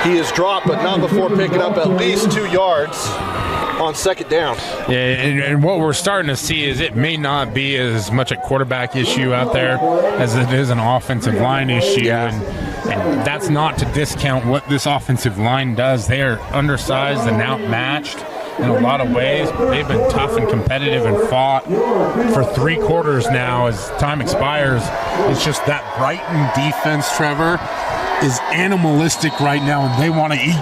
he is dropped, but not before picking up at least 2 yards on second down. Yeah, and what we're starting to see is it may not be as much a quarterback issue out there as it is an offensive line issue. Yeah. And that's not to discount what this offensive line does. They are undersized and outmatched in a lot of ways. They've been tough and competitive and fought for 3 quarters now as time expires. It's just that Brighton defense, Trevor, is animalistic right now, and they want to eat.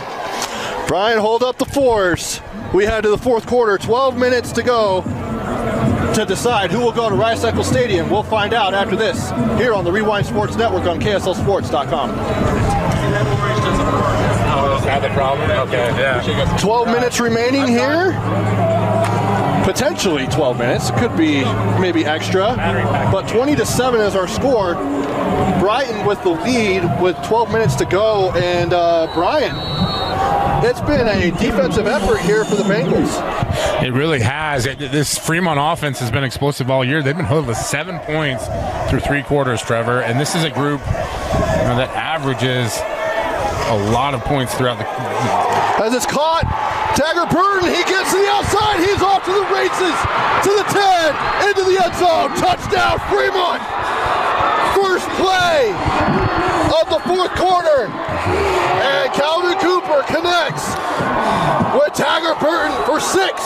Brian, hold up the 4s. We head to the fourth quarter, 12 minutes to go to decide who will go to Rice-Eccles Stadium. We'll find out after this here on the Rewind Sports Network on KSLSports.com. Oh, is that the problem? Okay, yeah. 12 minutes remaining here. Potentially 12 minutes. It could be maybe extra. But 20-7 is our score. Brighton with the lead with 12 minutes to go. And Brian, it's been a defensive effort here for the Bengals. It really has. This Fremont offense has been explosive all year. They've been held with 7 points through 3 quarters, Trevor. And this is a group that averages a lot of points throughout the. As it's caught, Taggart Burton, he gets to the outside. He's off to the races, to the 10, into the end zone. Touchdown, Fremont. First play of the fourth quarter. And Calvin Cooper connects with Taggart Burton for 6.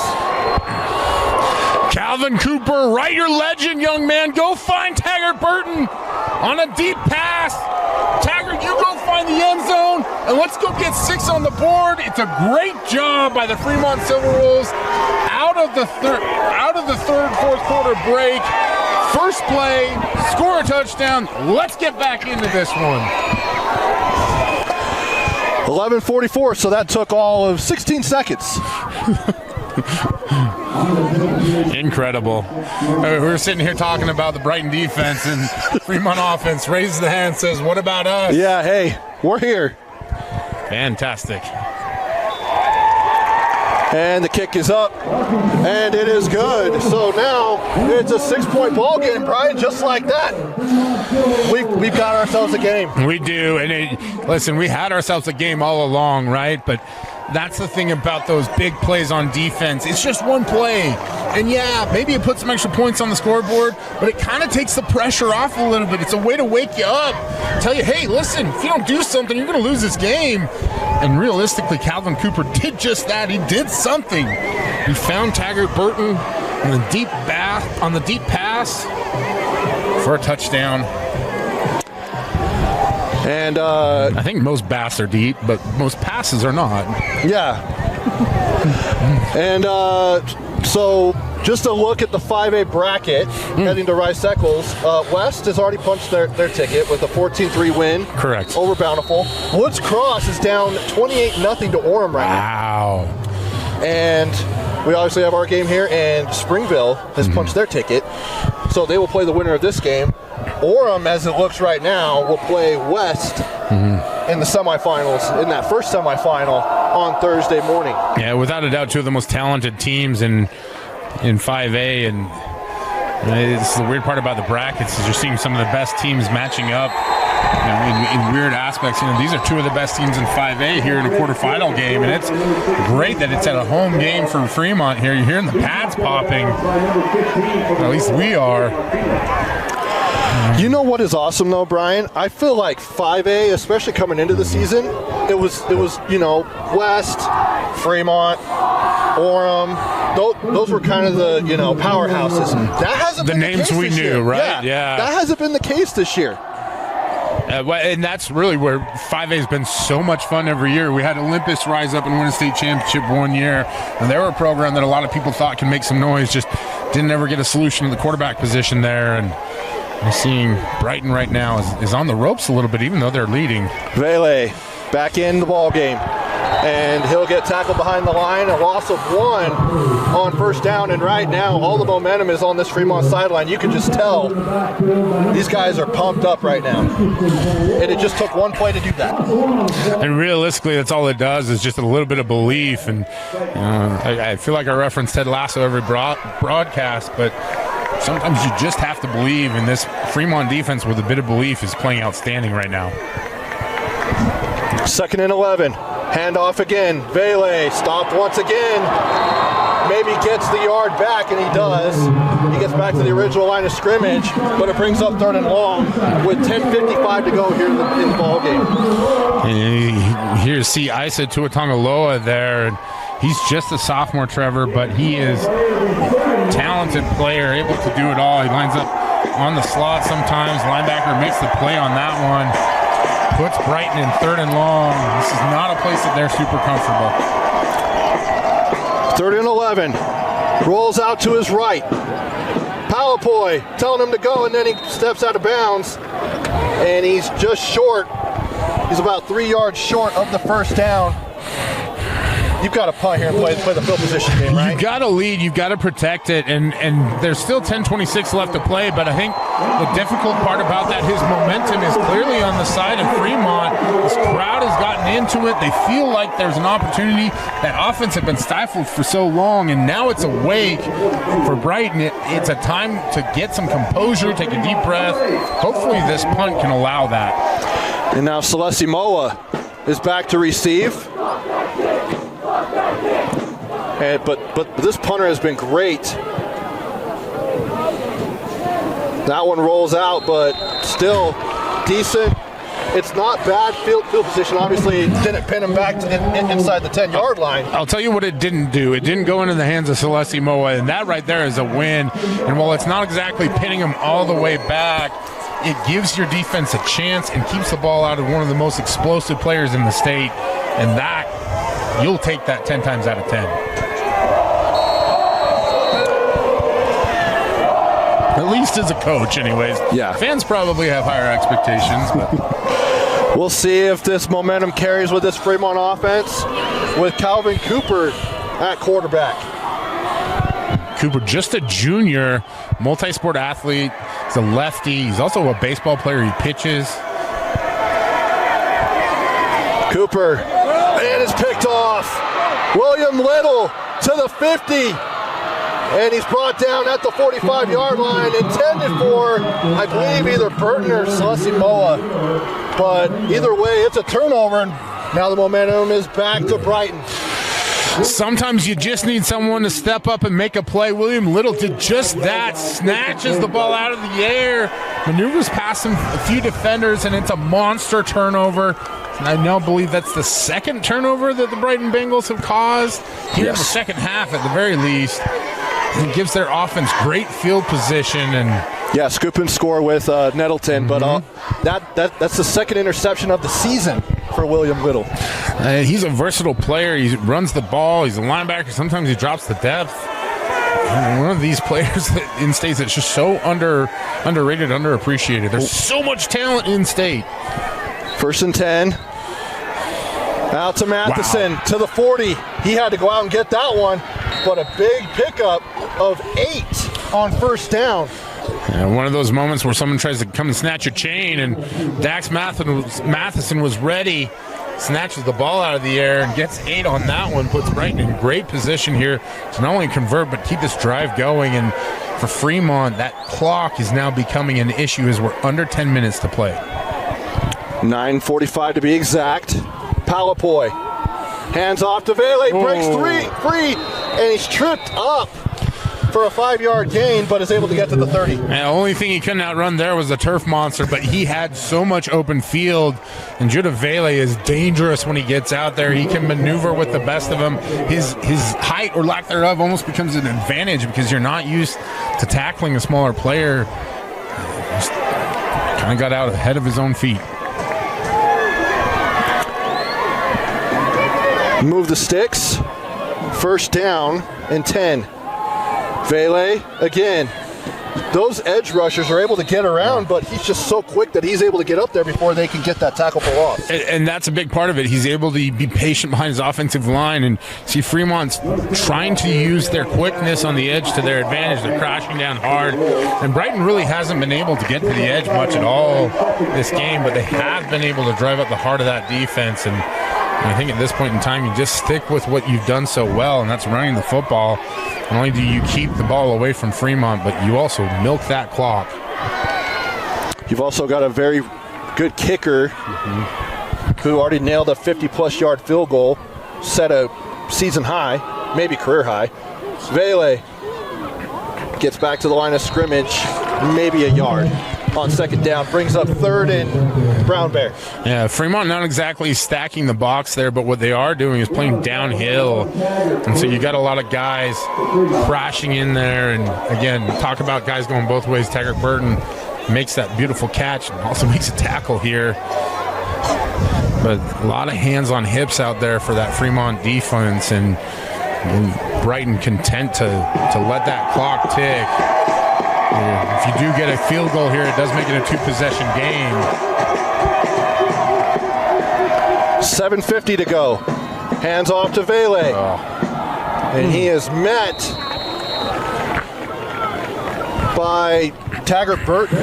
Calvin Cooper, write your legend, young man. Go find Taggart Burton on a deep pass. Taggart, you go find the end zone, and let's go get 6 on the board. It's a great job by the Fremont Silverwolves out of the third, fourth quarter break. First play, score a touchdown. Let's get back into this one. 11:44, so that took all of 16 seconds. Incredible. We were sitting here talking about the Brighton defense, and Fremont offense raises the hand, says, what about us? Yeah, hey, we're here. Fantastic. And the kick is up, and it is good. So now it's a 6-point ball game, Brian, just like that. We've got ourselves a game. We do, and listen, we had ourselves a game all along, right? But that's the thing about those big plays on defense. It's just one play. And yeah, maybe it puts some extra points on the scoreboard, but it kind of takes the pressure off a little bit. It's a way to wake you up, tell you, hey, listen, if you don't do something, you're going to lose this game. And realistically, Calvin Cooper did just that. He did something. He found Taggart Burton on the deep pass for a touchdown. And I think most bass are deep, but most passes are not. Yeah. And so just a look at the 5A bracket heading to Rice Eccles. West has already punched their ticket with a 14-3 win. Correct. Over Bountiful. Woods Cross is down 28-0 to Orem right now. Wow. And we obviously have our game here, and Springville has punched their ticket. So they will play the winner of this game. Orem, as it looks right now, will play West in the semifinals, in that first semifinal on Thursday morning. Yeah, without a doubt, two of the most talented teams in 5A, and it's the weird part about the brackets is you're seeing some of the best teams matching up. In weird aspects, these are two of the best teams in 5A here in a quarterfinal game, and it's great that it's at a home game for Fremont here. You're hearing the pads popping. At least we are. You know what is awesome though, Brian? I feel like 5A, especially coming into the season, it was West, Fremont, Orem. Those were kind of the powerhouses. That hasn't the been names the case we this knew, year. right? Yeah, that hasn't been the case this year. And that's really where 5A has been so much fun every year. We had Olympus rise up and win a state championship one year, and they were a program that a lot of people thought could make some noise, just didn't ever get a solution to the quarterback position there. And we're seeing Brighton right now is on the ropes a little bit, even though they're leading. Vele back in the ball game, and he'll get tackled behind the line. A loss of 1 on first down, and right now all the momentum is on this Fremont sideline. You can just tell these guys are pumped up right now, and it just took one play to do that. And realistically, that's all it does is just a little bit of belief. And I feel like I reference Ted Lasso every broadcast, but sometimes you just have to believe, in this Fremont defense with a bit of belief is playing outstanding right now. 2nd and 11. Handoff again. Vele stopped once again. Maybe gets the yard back, and he does. He gets back to the original line of scrimmage, but it brings up 3rd and long with 10:55 to go here in the ball game. And you hear see Isa Tuatongaloa there, and he's just a sophomore, Trevor, but he is a talented player, able to do it all. He lines up on the slot sometimes. Linebacker makes the play on that one. Puts Brighton in 3rd and long. This is not a place that they're super comfortable. 3rd and 11. Rolls out to his right. Palapoi telling him to go, and then he steps out of bounds. And he's just short. He's about 3 yards short of the first down. You've got to punt here and play the field position game, right? You've got to lead. You've got to protect it. And there's still 10:26 left to play. But I think the difficult part about that, his momentum is clearly on the side of Fremont. This crowd has gotten into it. They feel like there's an opportunity. That offense had been stifled for so long, and now it's awake for Brighton. It's a time to get some composure, take a deep breath. Hopefully this punt can allow that. And now Celeste Moa is back to receive. But this punter has been great. That one rolls out, but still decent. It's not bad field position. Obviously, it didn't pin him back to inside the 10-yard line. I'll tell you what it didn't do. It didn't go into the hands of Celeste Moa, and that right there is a win. And while it's not exactly pinning him all the way back, it gives your defense a chance and keeps the ball out of one of the most explosive players in the state. And that, you'll take that 10 times out of 10. At least as a coach, anyways. Yeah. Fans probably have higher expectations, but we'll see if this momentum carries with this Fremont offense with Calvin Cooper at quarterback. Cooper, just a junior, multi-sport athlete. He's a lefty. He's also a baseball player. He pitches. Cooper, and it's picked off. William Little to the 50. And he's brought down at the 45-yard line, intended for, I believe, either Burton or Celeste Moa. But either way, it's a turnover. Now the momentum is back to Brighton. Sometimes you just need someone to step up and make a play. William Little did just that, snatches the ball out of the air, maneuvers past a few defenders, and it's a monster turnover. I now believe that's the second turnover that the Brighton Bengals have caused here in the second half at the very least. It gives their offense great field position. And yeah, scoop and score with Nettleton, but that's the second interception of the season for William Little. He's a versatile player. He runs the ball. He's a linebacker. Sometimes he drops the depth. And one of these players in state that's just so underrated, underappreciated. There's so much talent in state. 1st and 10. Out to Matheson, to the 40. He had to go out and get that one, but a big pickup of 8 on first down. One of those moments where someone tries to come and snatch a chain, and Dax Matheson was ready, snatches the ball out of the air and gets 8 on that one, puts Brighton in great position here to not only convert but keep this drive going. And for Fremont, that clock is now becoming an issue as we're under 10 minutes to play. 9:45 to be exact. Palapoy, hands off to Vele, breaks free, and he's tripped up for a 5-yard gain, but is able to get to the 30. And the only thing he couldn't outrun there was the turf monster, but he had so much open field, and Judah Vele is dangerous when he gets out there. He can maneuver with the best of them. His height or lack thereof almost becomes an advantage because you're not used to tackling a smaller player. Just kind of got out ahead of his own feet. Move the sticks. 1st down and 10. Vele again. Those edge rushers are able to get around, but he's just so quick that he's able to get up there before they can get that tackle for loss. And that's a big part of it. He's able to be patient behind his offensive line, and see Fremont's trying to use their quickness on the edge to their advantage. They're crashing down hard, and Brighton really hasn't been able to get to the edge much at all this game, but they have been able to drive up the heart of that defense. And I think at this point in time, you just stick with what you've done so well, and that's running the football. Not only do you keep the ball away from Fremont, but you also milk that clock. You've also got a very good kicker who already nailed a 50-plus yard field goal, set a season high, maybe career high. Vele gets back to the line of scrimmage, maybe a yard. On 2nd down, brings up 3rd and Brown Bear. Yeah, Fremont not exactly stacking the box there, but what they are doing is playing downhill. And so you got a lot of guys crashing in there. And again, talk about guys going both ways. Taggart Burton makes that beautiful catch and also makes a tackle here. But a lot of hands on hips out there for that Fremont defense, and Brighton content to let that clock tick. If you do get a field goal here, it does make it a 2-possession game. 7:50 to go. Hands off to Vele. And he is met by Taggart Burton.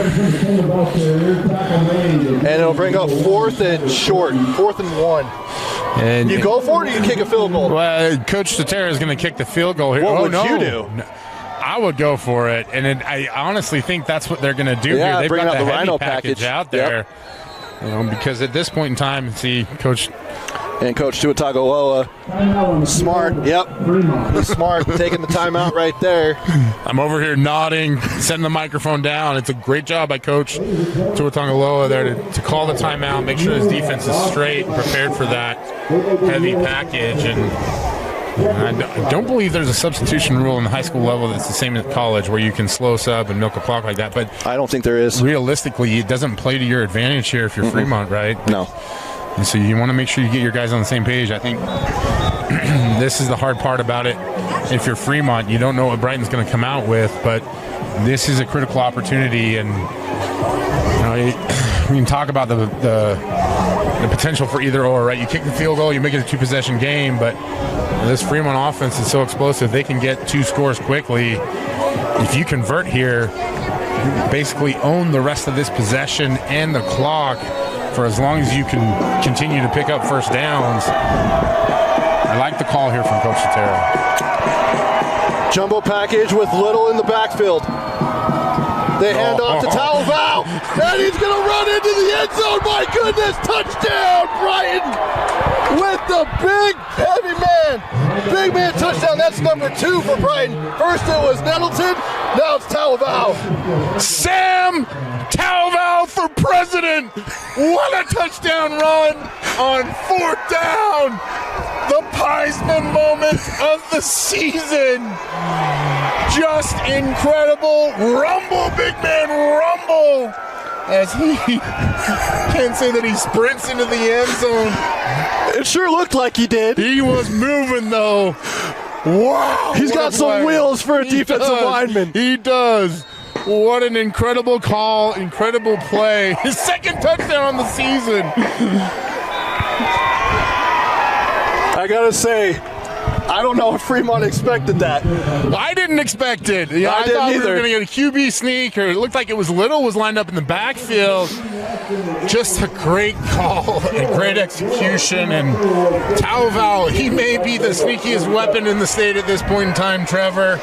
And it'll bring up 4th and short, 4th and 1. And you go for it, or you kick a field goal? Well, Coach Tatera is going to kick the field goal here. What would you do? I would go for it, and I honestly think that's what they're going to do here. They've bring got out the heavy Rhino package out there, because at this point in time, see, Coach Tuatagaloa, smart, he's smart, taking the timeout right there. I'm over here nodding, setting the microphone down. It's a great job by Coach Tuatagaloa there to call the timeout, make sure his defense is straight and prepared for that heavy package. And I don't believe there's a substitution rule in the high school level that's the same as college where you can slow sub and milk a clock like that. But I don't think there is. Realistically, it doesn't play to your advantage here if you're Fremont, right? No. And so you want to make sure you get your guys on the same page. I think this is the hard part about it. If you're Fremont, you don't know what Brighton's going to come out with, but this is a critical opportunity. And we can talk about the the potential for either or, right? You kick the field goal, you make it a 2-possession game, but this Fremont offense is so explosive, they can get 2 scores quickly. If you convert here, you basically own the rest of this possession and the clock for as long as you can continue to pick up first downs. I like the call here from Coach Sotero. Jumbo package with Little in the backfield. They hand off to Talavao, and he's going to run into the end zone. My goodness, touchdown, Brighton, with the big, heavy man. Big man touchdown. That's number 2 for Brighton. First it was Nettleton, now it's Talavao. Sam Talavao for president. What a touchdown run on 4th down. The Piesman moment of the season. Just incredible. Rumble, big man, rumble. As he can't say that he sprints into the end zone. It sure looked like he did. He was moving, though. Wow. He's got some wheels for a defensive lineman. He does. What an incredible call, incredible play. His 2nd touchdown on the season. I gotta say, I don't know if Fremont expected that. I didn't expect it. Yeah, I didn't thought we were either. going to get a QB sneak, or it looked like it was Little was lined up in the backfield. Just a great call and great execution. And Talavao, he may be the sneakiest weapon in the state at this point in time, Trevor.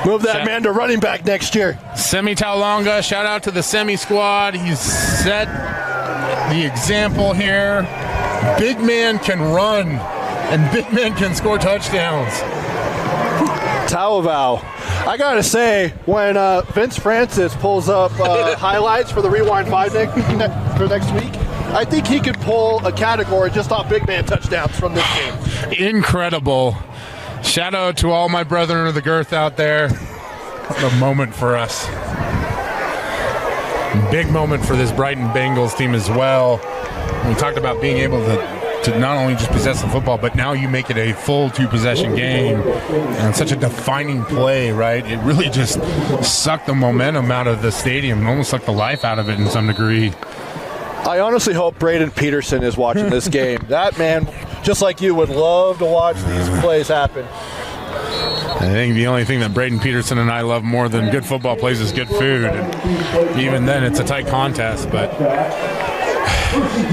Move that man to running back next year. Semi Taulonga, shout out to the Semi squad. He's set the example here. Big man can run, and big man can score touchdowns. Talavao. I gotta say, when Vince Francis pulls up highlights for the Rewind 5 for next week, I think he could pull a category just off big man touchdowns from this game. Incredible. Shout out to all my brethren of the girth out there. What a moment for us. Big moment for this Brighton Bengals team as well. We talked about being able to not only just possess the football, but now you make it a full 2-possession game. And such a defining play, right? It really just sucked the momentum out of the stadium, almost sucked the life out of it in some degree. I honestly hope Braden Peterson is watching this game. That man, just like you, would love to watch these plays happen. I think the only thing that Braden Peterson and I love more than good football plays is good food. And even then, it's a tight contest, but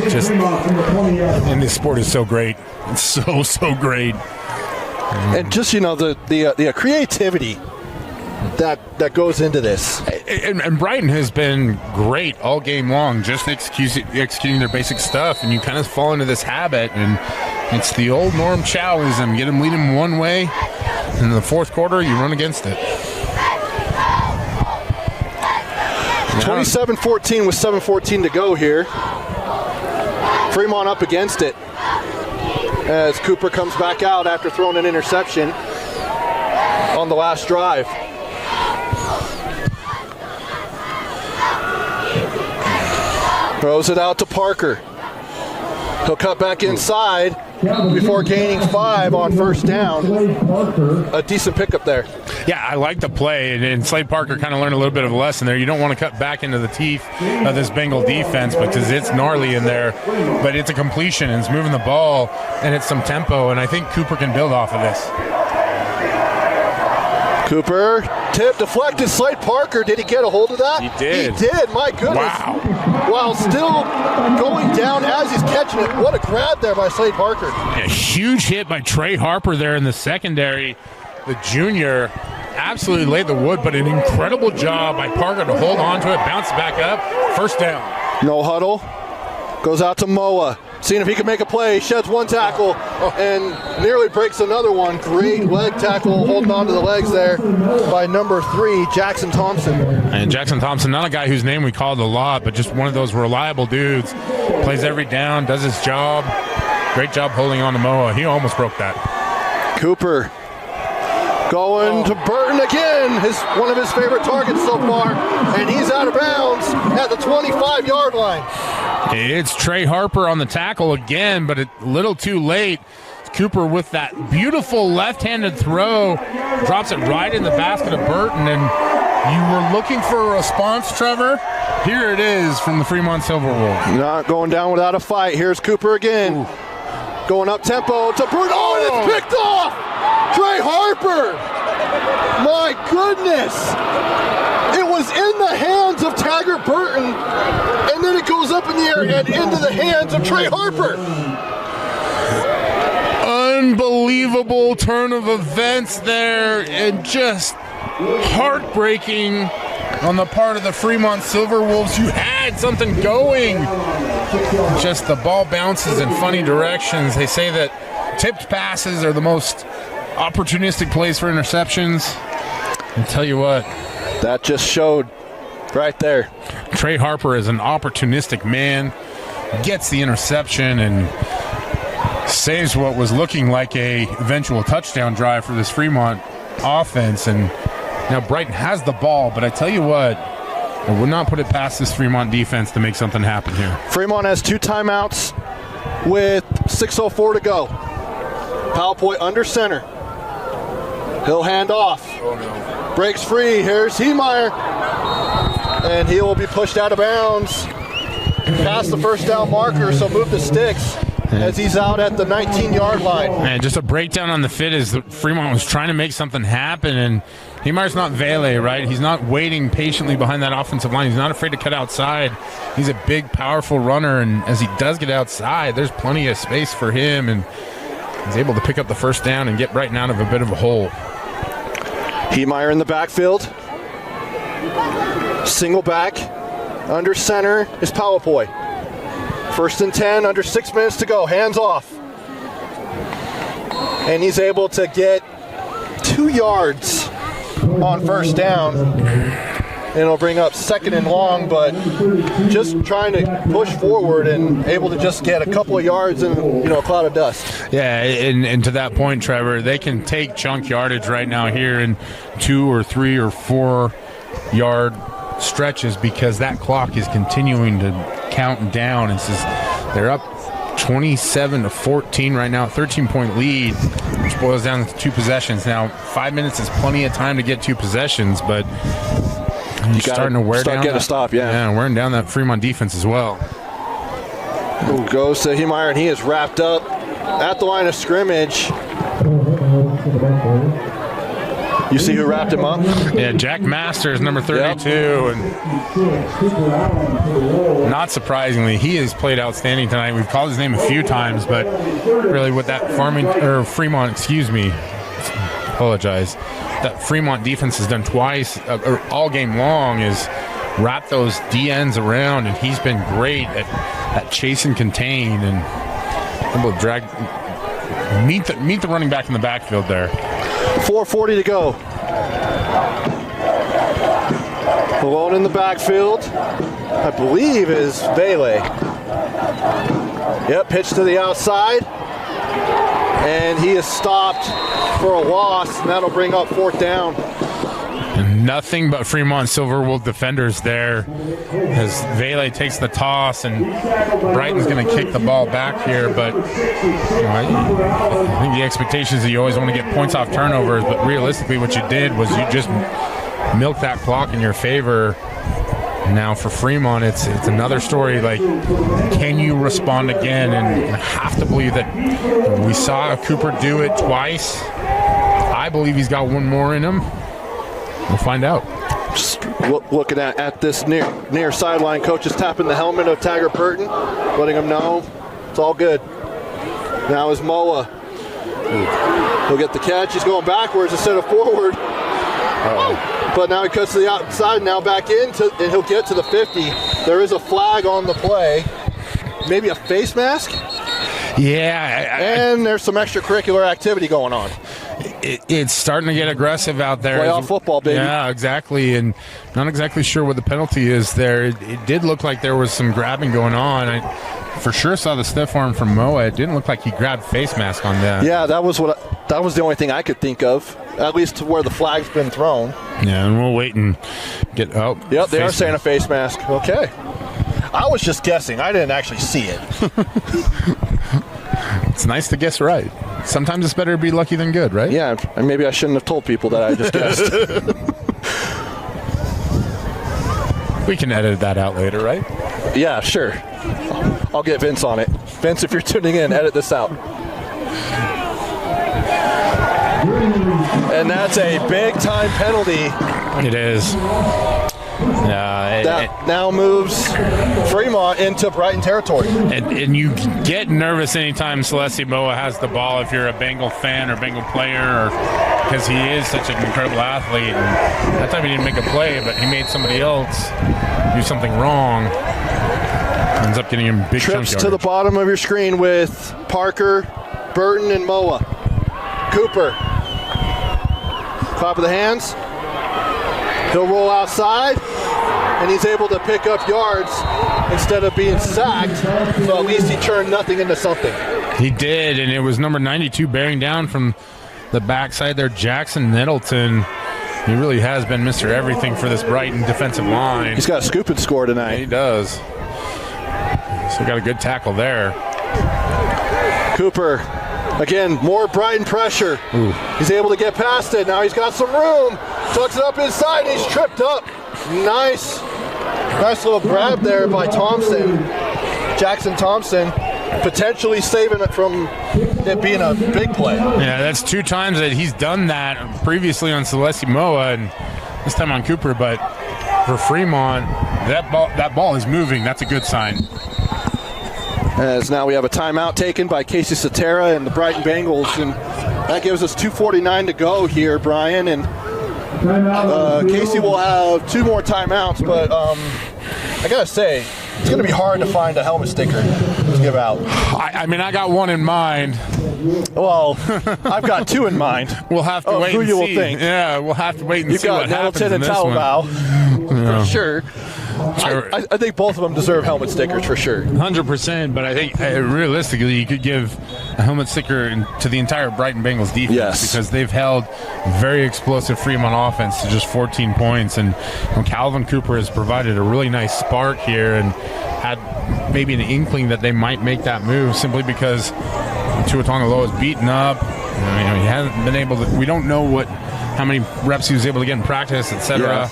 just, and this sport is so great. It's so great. And just, the creativity that goes into this. And Brighton has been great all game long, just executing their basic stuff, and you kind of fall into this habit, and it's the old Norm Chowism. Get them leading one way, and in the 4th quarter, you run against it. 27-14 with 7:14 to go here. Fremont up against it as Cooper comes back out after throwing an interception on the last drive. Throws it out to Parker. He'll cut back inside before gaining 5 on 1st down. A decent pickup there. Yeah, I like the play, and Slade Parker kind of learned a little bit of a lesson there. You don't want to cut back into the teeth of this Bengal defense because it's gnarly in there, but it's a completion, and it's moving the ball, and it's some tempo, and I think Cooper can build off of this. Cooper, tip, deflected. Slade Parker, did he get a hold of that? He did. He did, my goodness. Wow. While still going down as he's catching it. What a grab there by Slade Parker. A huge hit by Trey Harper there in the secondary. The junior absolutely laid the wood, but an incredible job by Parker to hold on to it, bounce back up, 1st down. No huddle. Goes out to Moa. Seeing if he can make a play. Sheds one tackle and nearly breaks another one. Great leg tackle, holding on to the legs there by number 3, Jackson Thompson. And Jackson Thompson, not a guy whose name we called a lot, but just one of those reliable dudes. Plays every down, does his job. Great job holding on to Moa. He almost broke that. Cooper going to Burton again, one of his favorite targets so far, and he's out of bounds at the 25-yard line. It's Trey Harper on the tackle again, but a little too late. Cooper with that beautiful left-handed throw, drops it right in the basket of Burton, and You were looking for a response, Trevor. Here it is from the Fremont Silverwolves. Not going down without a fight. Here's Cooper again. Ooh. Going up tempo to Bruno, and it's picked off! Trey Harper! My goodness! It was in the hands of Taggart Burton, and then it goes up in the air and into the hands of Trey Harper. Unbelievable turn of events there, and just heartbreaking on the part of the Fremont Silverwolves. You had something going. Just the ball bounces in funny directions. They say that tipped passes are the most opportunistic plays for interceptions. I'll tell you what. That just showed right there. Trey Harper is an opportunistic man, gets the interception and saves what was looking like a eventual touchdown drive for this Fremont offense. And now Brighton has the ball, but I tell you what, I would not put it past this Fremont defense to make something happen here. Fremont has 2 timeouts with 6:04 to go. Palpoy under center. He'll hand off. Oh, no. Breaks free. Here's Heemeyer. And he will be pushed out of bounds past the first down marker, so move the sticks as he's out at the 19-yard line. Man, just a breakdown on the fit as Fremont was trying to make something happen, and Heemeyer's not Vele, right? He's not waiting patiently behind that offensive line. He's not afraid to cut outside. He's a big, powerful runner, and as he does get outside, there's plenty of space for him, and he's able to pick up the first down and get Brighton out of a bit of a hole. Heemeyer in the backfield. Single back. Under center is Palpoy. 1st and 10, under 6 minutes to go. Hands off. And he's able to get 2 yards on first down. And it'll bring up 2nd and long, but just trying to push forward and able to just get a couple of yards in a cloud of dust. Yeah, and to that point, Trevor, they can take chunk yardage right now here in 2 or 3 or 4 yard stretches because that clock is continuing to count down. It's just, they're up 27-14 right now, 13-point lead, which boils down to 2 possessions. Now, 5 minutes is plenty of time to get 2 possessions, but you're starting to wear down. Getting a stop, yeah. Wearing down that Fremont defense as well. Ooh, goes to Heemeyer, and he is wrapped up at the line of scrimmage. You see who wrapped him up? Yeah, Jack Masters, number 32. Yep. And not surprisingly, he has played outstanding tonight. We've called his name a few times, but really what that Fremont, that Fremont defense has done twice, or all game long, is wrap those DNs around, and he's been great at chase and contain and able to meet the running back in the backfield there. 4:40 to go. Alone in the backfield, I believe, is Vele. Yep, pitch to the outside. And he is stopped for a loss, and that'll bring up 4th down. And nothing but Fremont Silverwolf defenders there as Vele takes the toss, and Brighton's going to kick the ball back here. But I think the expectation is that you always want to get points off turnovers, but realistically what you did was you just milked that clock in your favor. Now for Fremont, it's another story. Like, can you respond again? And I have to believe that we saw Cooper do it twice. I believe he's got one more in him. We'll find out. Just looking at this near sideline, coach is tapping the helmet of Taggart Burton, letting him know it's all good. Now is Moa. He'll get the catch. He's going backwards instead of forward. But now he cuts to the outside, now back in, and he'll get to the 50. There is a flag on the play. Maybe a face mask? Yeah. And there's some extracurricular activity going on. It's starting to get aggressive out there. Playoff football, baby. Yeah, exactly. And not exactly sure what the penalty is there. It did look like there was some grabbing going on. I for sure saw the stiff arm from Moa. It didn't look like he grabbed face mask on that. Yeah, that was the only thing I could think of, at least to where the flag's been thrown. Yeah, and we'll wait and get Yep, they are saying a face mask. Okay. I was just guessing. I didn't actually see it. It's nice to guess right. Sometimes it's better to be lucky than good, right? Yeah, and maybe I shouldn't have told people that I just guessed. We can edit that out later, right? Yeah, sure. I'll get Vince on it. Vince, if you're tuning in, edit this out. And that's a big-time penalty. It is. That now moves Fremont into Brighton territory. And you get nervous anytime Celeste Moa has the ball if you're a Bengal fan or Bengal player, because he is such an incredible athlete. And that time he didn't make a play, but he made somebody else do something wrong. Ends up getting him big Trips chunk to the yardage. bottom of your screen with Parker, Burton, and Moa. Cooper. Top of the hands. He'll roll outside, and he's able to pick up yards instead of being sacked. So at least he turned nothing into something. He did, and it was number 92 bearing down from the backside there, Jackson Nettleton. He really has been Mr. Everything for this Brighton defensive line. He's got a scoop and score tonight. He does. So got a good tackle there. Cooper, again, more Brighton pressure. Ooh. He's able to get past it. Now he's got some room. Tucks it up inside. He's tripped up. Nice little grab there by Thompson. Jackson Thompson, potentially saving it from it being a big play. Yeah, that's 2 times that he's done that previously on Celeste Moa and this time on Cooper. But for Fremont, that ball is moving. That's a good sign. As now we have a timeout taken by Casey Satera and the Brighton Bengals, and that gives us 2:49 to go here, Brian. And Casey will have 2 more timeouts, but I gotta say, it's gonna be hard to find a helmet sticker to give out. I mean, I got one in mind. Well, I've got 2 in mind. We'll have to wait who and you see. will think. Yeah, we'll have to wait and You've see got what happens Nettleton in and this one. Talbot, for sure. I think both of them deserve helmet stickers for sure. 100%, but I think realistically you could give a helmet sticker to the entire Brighton Bengals defense, Yes, because they've held very explosive Fremont offense to just 14 points, and Calvin Cooper has provided a really nice spark here and had maybe an inkling that they might make that move simply because Tua Tagovailoa is beaten up. He hasn't been able to. We don't know how many reps he was able to get in practice, etc. Yeah.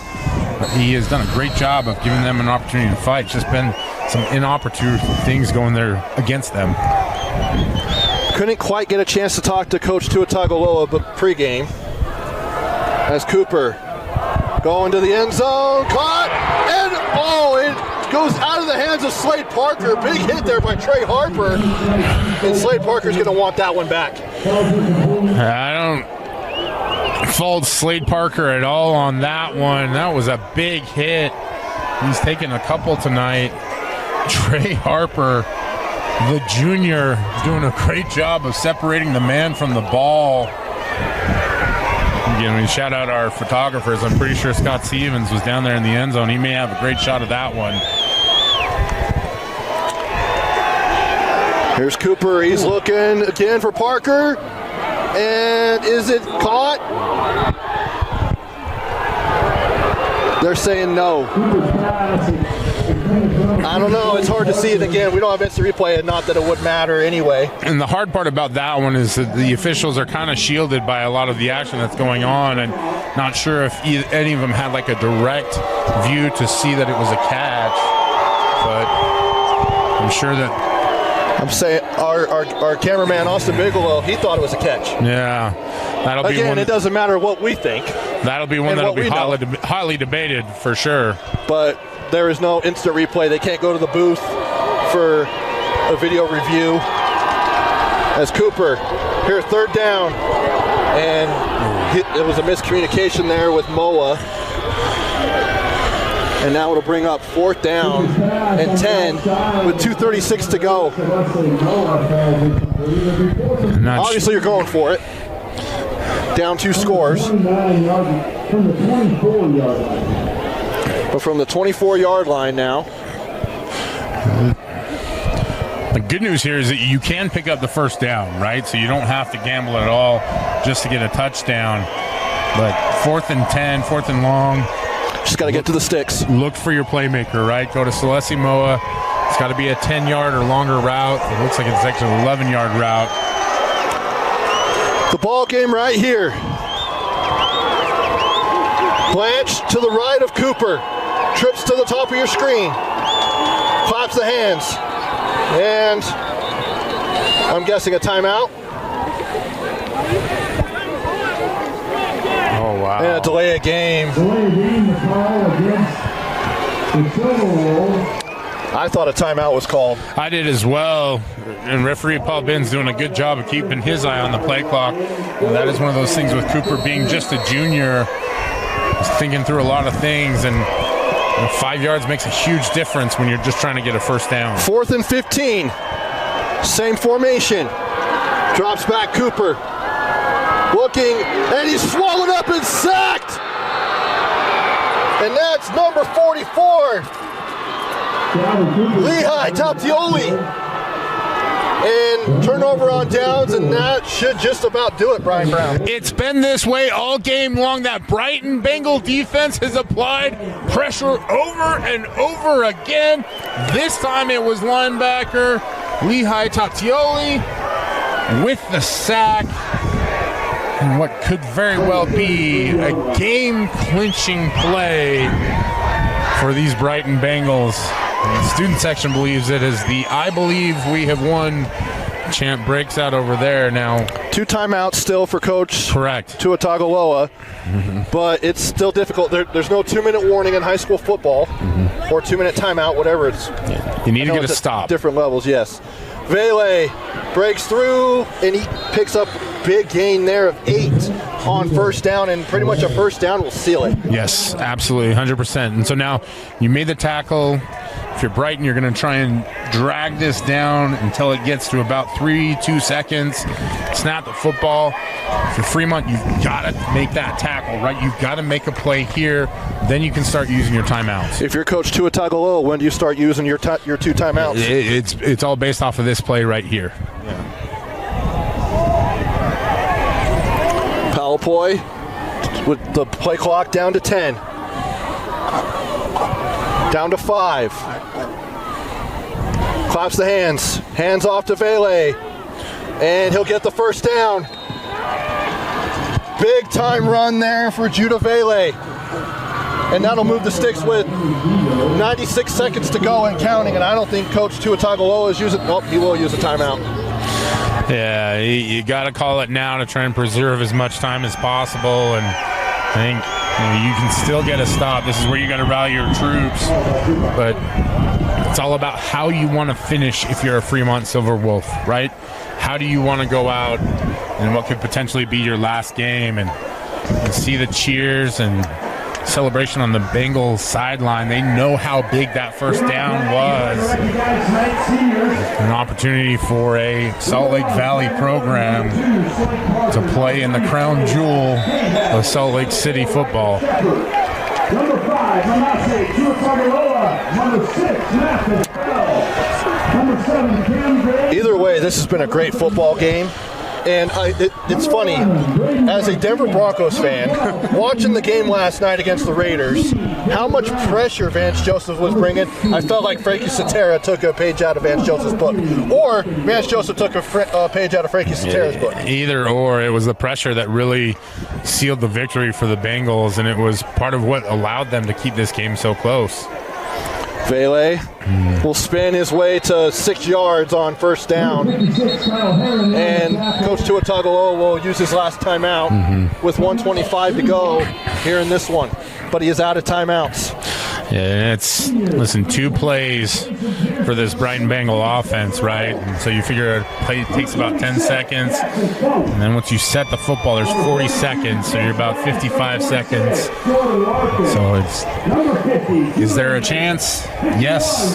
He has done a great job of giving them an opportunity to fight. Just been some inopportune things going there against them. Couldn't quite get a chance to talk to Coach Tua Tagovailoa, but pregame. As Cooper going to the end zone, caught, and it goes out of the hands of Slade Parker. Big hit there by Trey Harper, and Slade Parker's going to want that one back. I don't fault Slade Parker at all on that one. That was a big hit. He's taken a couple tonight. Trey Harper, the junior, doing a great job of separating the man from the ball. Again, we shout out our photographers. I'm pretty sure Scott Stevens was down there in the end zone. He may have a great shot of that one. Here's Cooper. He's looking again for Parker. And is it caught? They're saying no. I don't know. It's hard to see it again. We don't have instant replay, and not that it would matter anyway. And the hard part about that one is that the officials are kind of shielded by a lot of the action that's going on, and not sure if any of them had like a direct view to see that it was a catch. But I'm sure that. I'm saying our cameraman Austin Bigelow, he thought it was a catch. Yeah, that'll be again. one. It doesn't matter what we think. That'll be one and that'll what be we highly debated for sure. But there is no instant replay. They can't go to the booth for a video review. As Cooper, here, 3rd down, and it was a miscommunication there with Moa. And now it'll bring up 4th down and 10 with 2:36 to go. Obviously, you're going for it. Down 2 scores. But from the 24-yard line now. The good news here is that you can pick up the 1st down, right? So you don't have to gamble at all just to get a touchdown. But 4th and 10, 4th and long. Just got to get to the sticks. Look for your playmaker, right? Go to Celeste Moa. It's got to be a 10-yard or longer route. It looks like it's actually an 11-yard route. The ball game right here. Blanche to the right of Cooper. trips to the top of your screen, claps the hands, and I'm guessing a timeout. Oh, wow. And a delay of game. I thought a timeout was called. I did as well. And referee Paul Binn's doing a good job of keeping his eye on the play clock. And that is one of those things with Cooper being just a junior. He's thinking through a lot of things, and 5 yards makes a huge difference when you're just trying to get a first down. 4th and 15. Same formation. Drops back Cooper. Looking, and he's swallowed up and sacked. And that's number 44. Lehigh Taptioli. And turnover on downs, and that should just about do it, Brian Brown. It's been this way all game long. That Brighton Bengal defense has applied pressure over and over again. This time it was linebacker Lehigh Taptioli with the sack. And what could very well be a game-clinching play for these Brighton Bengals. The student section believes it is the "I believe we have won" chant breaks out over there now. 2 timeouts still for Coach Correct. Tua Tagovailoa, but it's still difficult. There's no 2-minute warning in high school football or 2-minute timeout, whatever it's. You need to get a stop. Different levels, yes. Vele breaks through, and he picks up a big gain there of 8 on first down, and pretty much a first down will seal it. Yes, absolutely, 100%. And so now you made the tackle. If you're Brighton, you're going to try and drag this down until it gets to about 2 seconds. Snap the football. If you're Fremont, you've got to make that tackle, right? You've got to make a play here. Then you can start using your timeouts. If you're Coach Tua Tagovailoa, when do you start using your 2 timeouts? It's all based off of this play right here. Palapoi with the play clock down to 10. Down to 5. Claps the hands. Hands off to Vele. And he'll get the first down. Big time run there for Judah Vele. And that'll move the sticks with 96 seconds to go and counting. And I don't think Coach Tua Tagovailoa is using. Oh, he will use a timeout. Yeah, you got to call it now to try and preserve as much time as possible. And I think you can still get a stop. This is where you got to rally your troops. But it's all about how you want to finish if you're a Fremont Silverwolf, right? How do you want to go out and what could potentially be your last game? And see the cheers and celebration on the Bengals sideline. They know how big that first down was. An opportunity for a Salt Lake Valley program to play in the crown jewel of Salt Lake City football. Number 5, Manasseh Tua Tagovailoa. Number 6, Matthew Bell. Number 7, Cam Gray. Either way, this has been a great football game. And it's funny, as a Denver Broncos fan, watching the game last night against the Raiders, how much pressure Vance Joseph was bringing. I felt like Frankie Cetera took a page out of Vance Joseph's book, or Vance Joseph took a page out of Frankie Cetera's book. Either or, it was the pressure that really sealed the victory for the Bengals, and it was part of what allowed them to keep this game so close. Vele will spin his way to 6 yards on first down. And Coach Tua Tagovailoa will use his last timeout with 1:25 to go here in this one. But he is out of timeouts. Yeah, listen, 2 plays for this Brighton Bengal offense, right? And so you figure a play takes about 10 seconds. And then once you set the football, there's 40 seconds. So you're about 55 seconds. So is there a chance? Yes.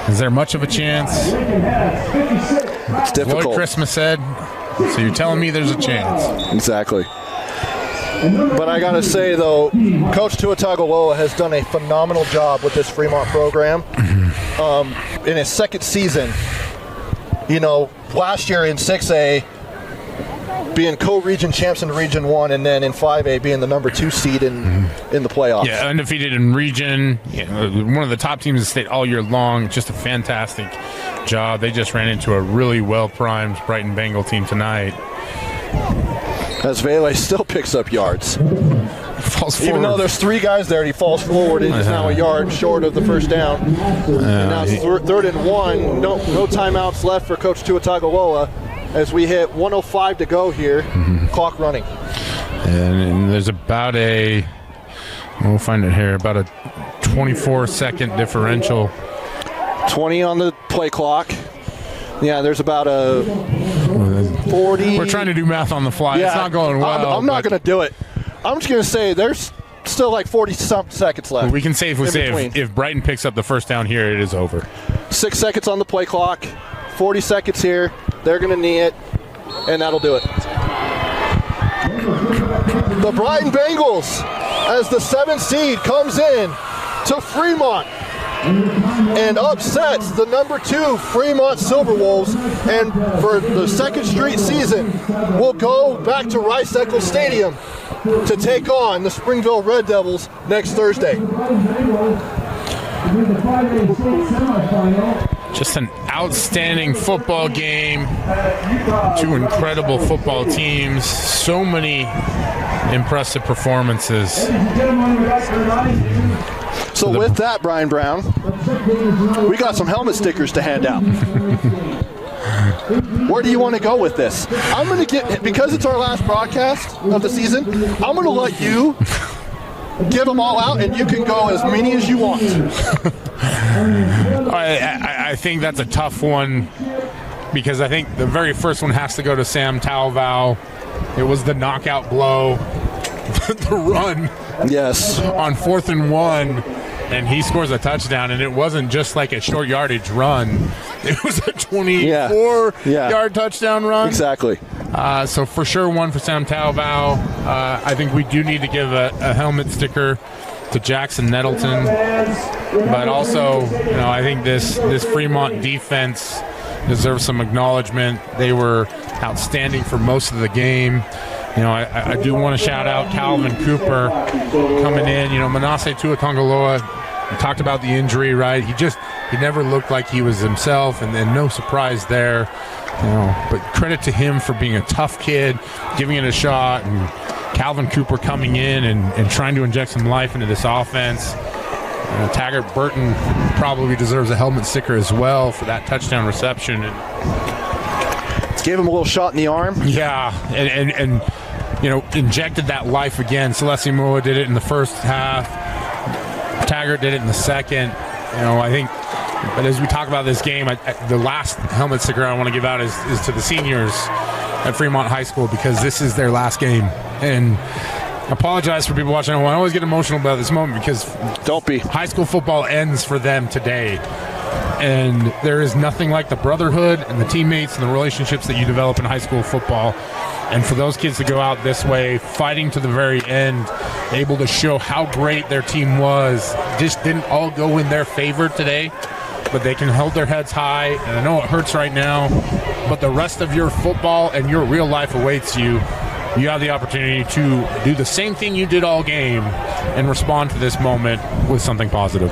Is there much of a chance? It's difficult. Lloyd Christmas said. So you're telling me there's a chance. Exactly. But I got to say, though, Coach Tua Tagovailoa has done a phenomenal job with this Fremont program. In his second season, last year in 6A, being co-region champs in Region 1, and then in 5A being the number 2 seed in the playoffs. Yeah, undefeated in region. One of the top teams in the state all year long. Just a fantastic job. They just ran into a really well-primed Brighton Bengal team tonight. As Vele still picks up yards. Falls forward. Even though there's 3 guys there, he falls forward and is now a yard short of the first down. And now it's 3rd and 1. No timeouts left for Coach Tua Tagovailoa as we hit 1:05 to go here. Clock running. And there's about we'll find it here, about a 24-second differential. 20 on the play clock. Yeah, there's about a 40. We're trying to do math on the fly. Yeah, it's not going well. I'm not going to do it. I'm just going to say there's still like 40-something seconds left. We can say if Brighton picks up the first down here, it is over. 6 seconds on the play clock. 40 seconds here. They're going to knee it, and that'll do it. The Brighton Bengals, as the 7th seed, comes in to Fremont and upsets the number 2 Fremont Silverwolves, and for the 2nd straight season will go back to Rice-Eccles Stadium to take on the Springville Red Devils next Thursday. Just an outstanding football game. 2 incredible football teams. So many impressive performances. So with that, Brian Brown, we got some helmet stickers to hand out. Where do you want to go with this? I'm going to because it's our last broadcast of the season, I'm going to let you give them all out, and you can go as many as you want. I think that's a tough one, because I think the very first one has to go to Sam Talval. It was the knockout blow, the run. Yes. On 4th and 1, and he scores a touchdown, and it wasn't just like a short yardage run. It was a 24-yard touchdown run. Exactly. So for sure, one for Sam Talval. I think we do need to give a helmet sticker to Jackson Nettleton, but also, I think this Fremont defense deserves some acknowledgement. They were outstanding for most of the game. I do want to shout out Calvin Cooper coming in. Manasseh Tuatongaloa, we talked about the injury, right? He never looked like he was himself, and then no surprise there. But credit to him for being a tough kid, giving it a shot, and Calvin Cooper coming in and trying to inject some life into this offense. Taggart Burton probably deserves a helmet sticker as well for that touchdown reception. Gave him a little shot in the arm. Yeah, and injected that life again. Celeste Moa did it in the first half. Taggart did it in the second. I think, but as we talk about this game, the last helmet sticker I want to give out is to the seniors at Fremont High School, because this is their last game. And I apologize for people watching. I always get emotional about this moment, because don't be. High school football ends for them today. And there is nothing like the brotherhood and the teammates and the relationships that you develop in high school football. And for those kids to go out this way, fighting to the very end, able to show how great their team was, just didn't all go in their favor today, but they can hold their heads high. And I know it hurts right now, but the rest of your football and your real life awaits you. You have the opportunity to do the same thing you did all game and respond to this moment with something positive.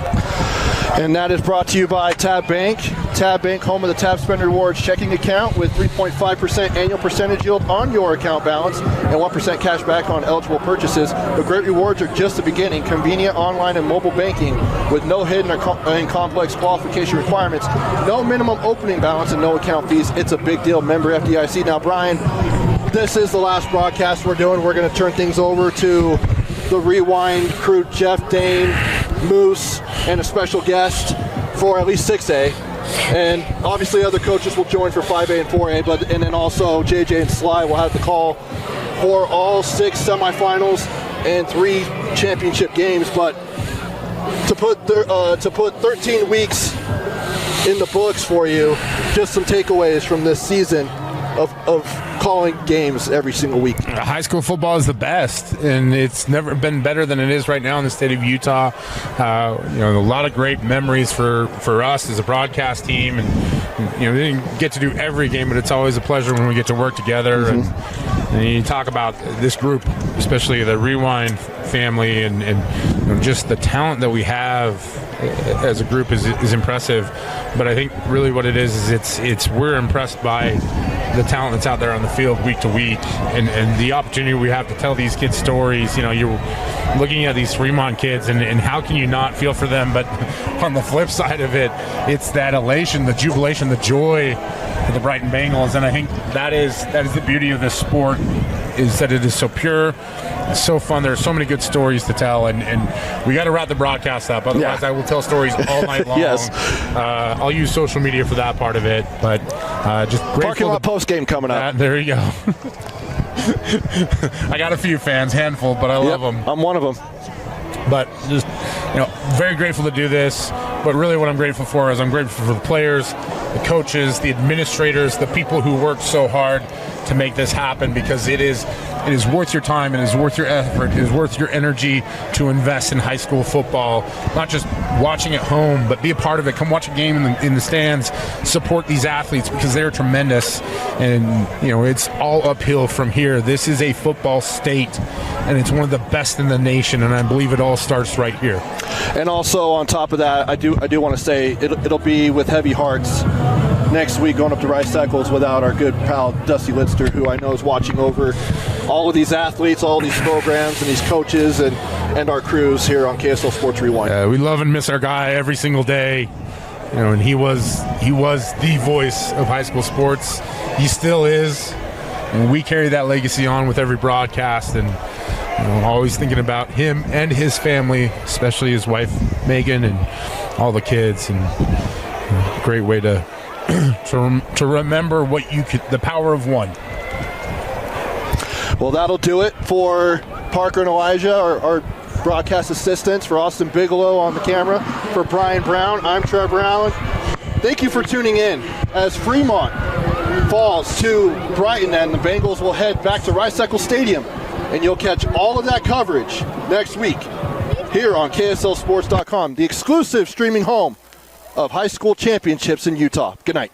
And that is brought to you by Tab Bank. Tab Bank, home of the Tab Spend Rewards checking account with 3.5% annual percentage yield on your account balance and 1% cash back on eligible purchases. The great rewards are just the beginning. Convenient online and mobile banking with no hidden and complex qualification requirements, no minimum opening balance, and no account fees. It's a big deal. Member FDIC. Now, Brian, this is the last broadcast we're doing. We're going to turn things over to the Rewind crew, Jeff Dane, Moose, and a special guest for at least 6A. And obviously other coaches will join for 5A and 4A, and then also JJ and Sly will have the call for all 6 semifinals and 3 championship games. But to put 13 weeks in the books for you, just some takeaways from this season of calling games every single week. High school football is the best, and it's never been better than it is right now in the state of Utah. A lot of great memories for us as a broadcast team, and we didn't get to do every game, but it's always a pleasure when we get to work together. Mm-hmm. And you talk about this group, especially the Rewind family, and just the talent that we have as a group is impressive. But I think really what it is it's we're impressed by the talent that's out there on the field week to week, and the opportunity we have to tell these kids stories. You know, you're looking at these Fremont kids, and how can you not feel for them? But on the flip side of it, it's that elation, the jubilation, the joy of the Brighton Bengals, and I think that is the beauty of this sport, is that it is so pure. It's so fun. There's so many good stories to tell, and we got to wrap the broadcast up. Otherwise, I will tell stories all night long. Yes. I'll use social media for that part of it, but just Parking lot post game coming up. There you go. I got a few fans, handful, but I love them. I'm one of them. But just, very grateful to do this. But really what I'm grateful for is I'm grateful for the players, the coaches, the administrators, the people who worked so hard to make this happen, because it is worth your time, it is worth your effort, it is worth your energy to invest in high school football. Not just watching at home, but be a part of it. Come watch a game in the stands. Support these athletes, because they're tremendous. And it's all uphill from here. This is a football state, and it's one of the best in the nation. And I believe it all starts right here. And also on top of that, I do want to say it'll be with heavy hearts next week going up to Rice Eccles without our good pal Dusty Litster, who I know is watching over all of these athletes, all of these programs, and these coaches, and our crews here on KSL Sports Rewind. We love and miss our guy every single day. And he was the voice of high school sports. He still is, and we carry that legacy on with every broadcast. And always thinking about him and his family, especially his wife Megan and all the kids. And great way to remember the power of one. Well, that'll do it for Parker and Elijah, our broadcast assistants, for Austin Bigelow on the camera, for Brian Brown. I'm Trevor Allen. Thank you for tuning in as Fremont falls to Brighton, and the Bengals will head back to Rice Eccles Stadium, and you'll catch all of that coverage next week here on KSLSports.com, the exclusive streaming home of high school championships in Utah. Good night.